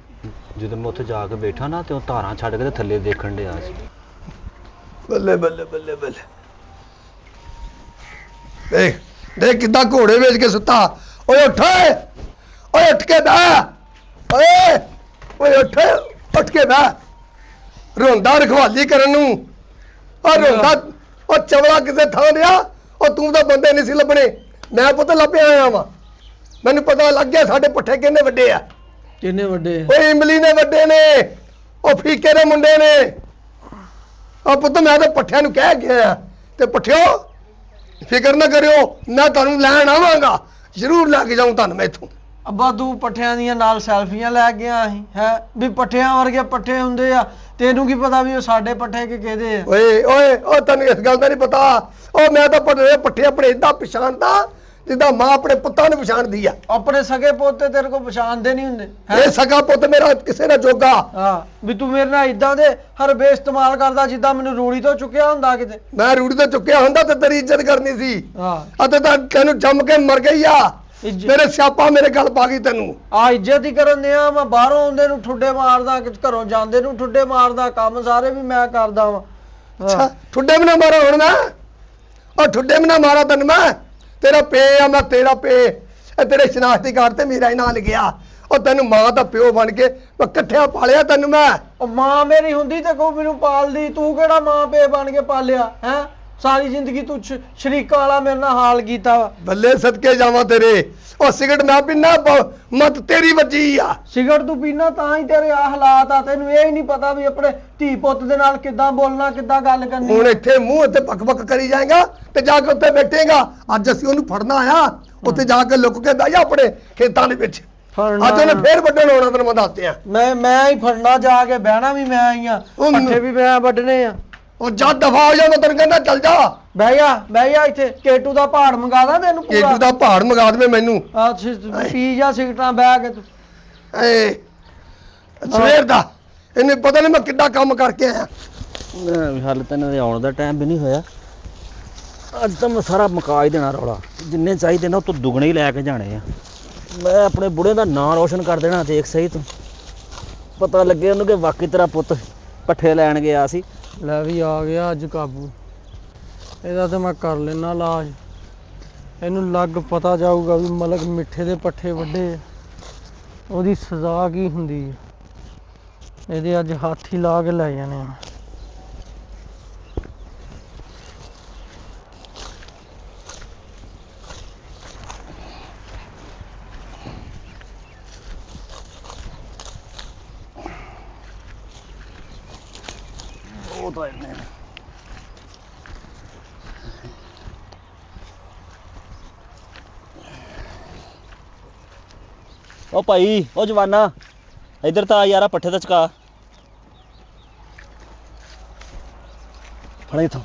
ਜਦੋਂ ਮੈਂ ਉੱਥੇ ਜਾ ਕੇ ਬੈਠਾ ਨਾ ਤੇ ਉਹ ਧਾਰਾਂ ਛੱਡ ਕੇ ਤੇ ਥੱਲੇ ਦੇਖਣ ਡਿਆ ਸੀ। ਬੱਲੇ ਦੇਖ ਦੇਖ ਕਿੱਦਾਂ ਘੋੜੇ ਵੇਚ ਕੇ ਸੁੱਤਾ। ਓਏ ਉੱਠ ਓਏ ਉੱਠ ਕੇ ਬਹਿ। ਓਏ ਉੱਠ ਕੇ ਬਹਿ। ਰੋਂਦਾ ਰਖਵਾਲੀ ਕਰਨ ਨੂੰ। ਉਹ ਰੋਂਦਾ ਉਹ ਚਵਲਾ ਕਿਸੇ ਥਾਂ ਦਿਆ। ਉਹ ਤੂੰ ਤਾਂ ਬੰਦੇ ਨਹੀਂ ਸੀ ਲੱਭਣੇ, ਮੈਂ ਪੁੱਤ ਲੱਭਿਆ ਆਇਆ ਵਾਂ। ਮੈਨੂੰ ਪਤਾ ਲੱਗ ਗਿਆ ਸਾਡੇ ਪੱਠੇ ਕਿੰਨੇ ਵੱਡੇ ਆ। ਕਿੰਨੇ ਵੱਡੇ? ਓਏ ਇਮਲੀ ਨੇ ਵੱਡੇ ਨੇ, ਉਹ ਫੀਕੇ ਦੇ ਮੁੰਡੇ ਨੇ। ਉਹ ਪੁੱਤ ਮੈਂ ਤਾਂ ਪੱਠਿਆਂ ਨੂੰ ਕਹਿ ਗਿਆ ਤੇ ਪੱਠਿਓ ਫਿਕਰ ਨਾ ਕਰਿਓ, ਮੈਂ ਤੁਹਾਨੂੰ ਲੈਣ ਆਵਾਂਗਾ, ਜ਼ਰੂਰ ਲੈ ਕੇ ਜਾਊਂ ਤੁਹਾਨੂੰ ਮੈਂ ਇੱਥੋਂ। ਅੱਬਾ ਤੂੰ ਪੱਠਿਆਂ ਦੀਆਂ ਨਾਲ ਸੈਲਫੀਆਂ ਲੈ ਗਿਆ ਸੀ ਹੈ ਵੀ ਪੱਠਿਆਂ ਵਰਗੇ ਪੱਠੇ ਹੁੰਦੇ ਆ। ਤੈਨੂੰ ਕੀ ਪਤਾ ਵੀ ਉਹ ਸਾਡੇ ਪੱਠੇ ਕਿ ਕਿਹਦੇ ਆ? ਓਏ ਉਹ ਤੈਨੂੰ ਇਸ ਗੱਲ ਦਾ ਨਹੀਂ ਪਤਾ। ਉਹ ਮੈਂ ਤਾਂ ਪੱਠੇ ਆਪਣੇ ਏਦਾਂ ਪਛਾਣਦਾ ਜਿੱਦਾਂ ਮਾਂ ਆਪਣੇ ਪੁੱਤਾਂ ਨੂੰ ਪਛਾਣਦੀ ਆ। ਆਪਣੇ ਸਕੇ ਪੋਤੇ ਤੇਰੇ ਕੋਲ ਪਛਾਣਦੇ ਨਹੀਂ ਹੁੰਦੇ ਇਹ ਸਗਾ ਪੁੱਤ ਮੇਰਾ ਕਿਸੇ ਨਾਲ ਜੋਗਾ। ਹਾਂ ਵੀ ਤੂੰ ਮੇਰੇ ਨਾਲ ਇਦਾਂ ਦੇ ਹਰ ਬੇਇਸਤੇਮਾਲ ਕਰਦਾ ਜਿੱਦਾਂ ਮੈਨੂੰ ਰੂੜੀ ਤੋਂ ਚੁੱਕਿਆ ਹੁੰਦਾ ਕਿਤੇ। ਮੈਂ ਰੂੜੀ ਤੋਂ ਚੁੱਕਿਆ ਹੁੰਦਾ ਤੇ ਤੇਰੀ ਇੱਜ਼ਤ ਕਰਨੀ ਸੀ। ਹਾਂ ਅਤੇ ਤਾਂ ਤੈਨੂੰ ਜੰਮ ਕੇ ਮਰ ਗਈ ਆ। ਮੇਰੇ ਸਿਆਪਾ ਮੇਰੇ ਗੱਲ ਪਾ ਗਈ ਤੈਨੂੰ। ਆ ਇੱਜ਼ਤ ਹੀ ਕਰਨ ਦਿਆਂ। ਮੈਂ ਬਾਹਰੋਂ ਆਉਂਦੇ ਨੂੰ ਠੁੱਡੇ ਮਾਰਦਾ, ਘਰੋਂ ਜਾਂਦੇ ਨੂੰ ਠੁੱਡੇ ਮਾਰਦਾ, ਕੰਮ ਸਾਰੇ ਵੀ ਮੈਂ ਕਰਦਾ ਵਾਂ। ਅੱਛਾ ਠੁੱਡੇ ਵੀ ਨਾ ਮਾਰਾ ਹੁਣ ਮੈਂ। ਉਹ ਠੁੱਡੇ ਵੀ ਨਾ ਮਾਰਾ ਤੈਨੂੰ ਮੈਂ ਤੇਰਾ ਪੇ ਆ, ਮੈਂ ਤੇਰਾ ਪੇ। ਇਹ ਤੇਰੇ ਸ਼ਨਾਖਤੀ ਕਾਰਡ ਤੇ ਮੇਰਾ ਹੀ ਨਾਂ ਲਿਖਿਆ। ਉਹ ਤੈਨੂੰ ਮਾਂ ਦਾ ਪਿਓ ਬਣ ਕੇ ਮੈਂ ਇਕੱਠਿਆਂ ਪਾਲਿਆ ਤੈਨੂੰ ਮੈਂ। ਉਹ ਮਾਂ ਮੇਰੀ ਹੁੰਦੀ ਤੇ ਕੋ ਮੈਨੂੰ ਪਾਲਦੀ, ਤੂੰ ਕਿਹੜਾ ਮਾਂ ਪੇ ਬਣ ਕੇ ਪਾਲਿਆ ਹੈ? ਸਾਰੀ ਜ਼ਿੰਦਗੀ ਤੂੰ ਸ਼ਰੀਕਾ ਵਾਲਾ ਮੇਰੇ ਨਾਲ ਹਾਲ ਕੀਤਾ ਵਾ। ਬੱਲੇ ਸਦਕੇ ਜਾਵਾਂ ਤੇਰੇ। ਉਹ ਸਿਗਰਟ ਨਾ ਪੀਣਾ, ਮਤ ਤੇਰੀ ਵੱਜੀ ਆ। ਸਿਗਰਟ ਤੂੰ ਪੀਣਾ ਤਾਂ ਹੀ ਤੇਰੇ ਆ ਹਾਲਾਤ ਆ। ਤੈਨੂੰ ਇਹ ਹੀ ਨਹੀਂ ਪਤਾ ਵੀ ਆਪਣੇ ਧੀ ਪੁੱਤ ਦੇ ਨਾਲ ਕਿੱਦਾਂ ਬੋਲਣਾ, ਕਿੱਦਾਂ ਗੱਲ ਕਰਨੀ। ਹੁਣ ਇੱਥੇ ਮੂੰਹ ਇੱਥੇ ਪੱਕ ਕਰੀ ਜਾਏਗਾ ਤੇ ਜਾ ਕੇ ਉੱਥੇ ਬੈਠੇਗਾ। ਅੱਜ ਅਸੀਂ ਉਹਨੂੰ ਫੜਨਾ ਆਇਆ, ਉੱਥੇ ਜਾ ਕੇ ਲੁੱਕ ਕੇ ਬਹਿ ਜਾ ਆਪਣੇ ਖੇਤਾਂ ਦੇ ਵਿੱਚ। ਫੜਨਾ ਅੱਜ ਉਹਨੇ ਫੇਰ ਵੱਢਣ ਆਉਣਾ, ਤੈਨੂੰ ਮੈਂ ਦੱਸਦੇ ਆ। ਮੈਂ ਹੀ ਫੜਨਾ, ਜਾ ਕੇ ਬਹਿਣਾ ਵੀ ਮੈਂ ਹੀ ਆ, ਪੱਠੇ ਵੀ ਮੈਂ ਵੱਢਣੇ ਆ। ਉਹ ਜਾ ਦਫਾ ਹੋ ਜਾ, ਮੈਂ ਤੈਨੂੰ ਕਹਿੰਦਾ ਚੱਲ ਜਾ। ਬਹਿ ਜਾ ਇੱਥੇ। ਕੇਟੂ ਦਾ ਪਹਾੜ ਮੰਗਾ ਦਾਂ ਤੈਨੂੰ ਪੂਰਾ। ਕੇਟੂ ਦਾ ਪਹਾੜ ਮੰਗਾ ਦੇਵੇ ਮੈਨੂੰ। ਪੀ ਜਾ ਸਿਗਰਟਾਂ ਬਹਿ ਕੇ ਤੂੰ। ਏ ਸਵੇਰ ਦਾ ਇਹਨੇ ਪਤਾ ਨਹੀਂ ਮੈਂ ਕਿੱਡਾ ਕੰਮ ਕਰਕੇ ਆਇਆ। ਹਾਲੇ ਤਾਂ ਇਹਨਾਂ ਦੇ ਆਉਣ ਦਾ ਟਾਈਮ ਵੀ ਨਹੀਂ ਹੋਇਆ। ਅੱਜ ਤਾਂ ਮੈਂ ਸਾਰਾ ਮੁਕਾ ਹੀ ਦੇਣਾ ਰੌਲਾ। ਜਿੰਨੇ ਚਾਹੀਦੇ ਨਾ ਉਹ ਤੋਂ ਦੁੱਗਣੇ ਹੀ ਲੈ ਕੇ ਜਾਣੇ ਆ। ਮੈਂ ਆਪਣੇ ਬੁੜੇ ਦਾ ਨਾਂ ਰੋਸ਼ਨ ਕਰ ਦੇਣਾ। ਦੇਖ ਸਹੀ ਤੂੰ, ਪਤਾ ਲੱਗੇ ਉਹਨੂੰ ਕਿ ਵਾਕਈ ਤੇਰਾ ਪੁੱਤ ਪੱਠੇ ਲੈਣ ਗਿਆ ਸੀ। ਲੈ ਵੀ ਆ ਗਿਆ ਅੱਜ ਕਾਬੂ। ਇਹਦਾ ਤੇ ਮੈਂ ਕਰ ਲੈਣਾ ਇਲਾਜ। ਇਹਨੂੰ ਲੱਗ ਪਤਾ ਜਾਊਗਾ ਵੀ ਮਲਕ ਮਿੱਠੇ ਦੇ ਪੱਠੇ ਵੱਡੇ ਆ, ਉਹਦੀ ਸਜ਼ਾ ਕੀ ਹੁੰਦੀ ਹੈ। ਇਹਦੇ ਅੱਜ ਹੱਥ ਹੀ ਲਾ ਕੇ ਲੈ ਜਾਣੇ ਆ। ਉਹ ਤਾਂ ਇਹਨੇ ਉਹ ਭਾਈ, ਉਹ ਜਵਾਨਾ ਇੱਧਰ ਤਾਂ ਆ ਯਾਰਾ, ਪੱਠੇ ਤਾਂ ਚਕਾ। ਫੜ ਇੱਥੋਂ।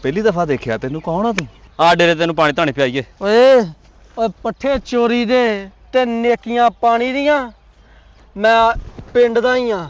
ਪਹਿਲੀ ਦਫਾ ਦੇਖਿਆ ਤੈਨੂੰ। ਕੌਣ ਆ ਤੂੰ? ਆ ਡੇਰੇ ਤੈਨੂੰ ਪਾਣੀ ਧਾਣੀ ਪਿਆਈਏ। ਓਏ ਪੱਠੇ ਚੋਰੀ ਦੇ ਤੇ ਨੇਕੀਆਂ ਪਾਣੀ ਦੀਆਂ। ਮੈਂ ਪਿੰਡ ਦਾ ਹੀ ਆ।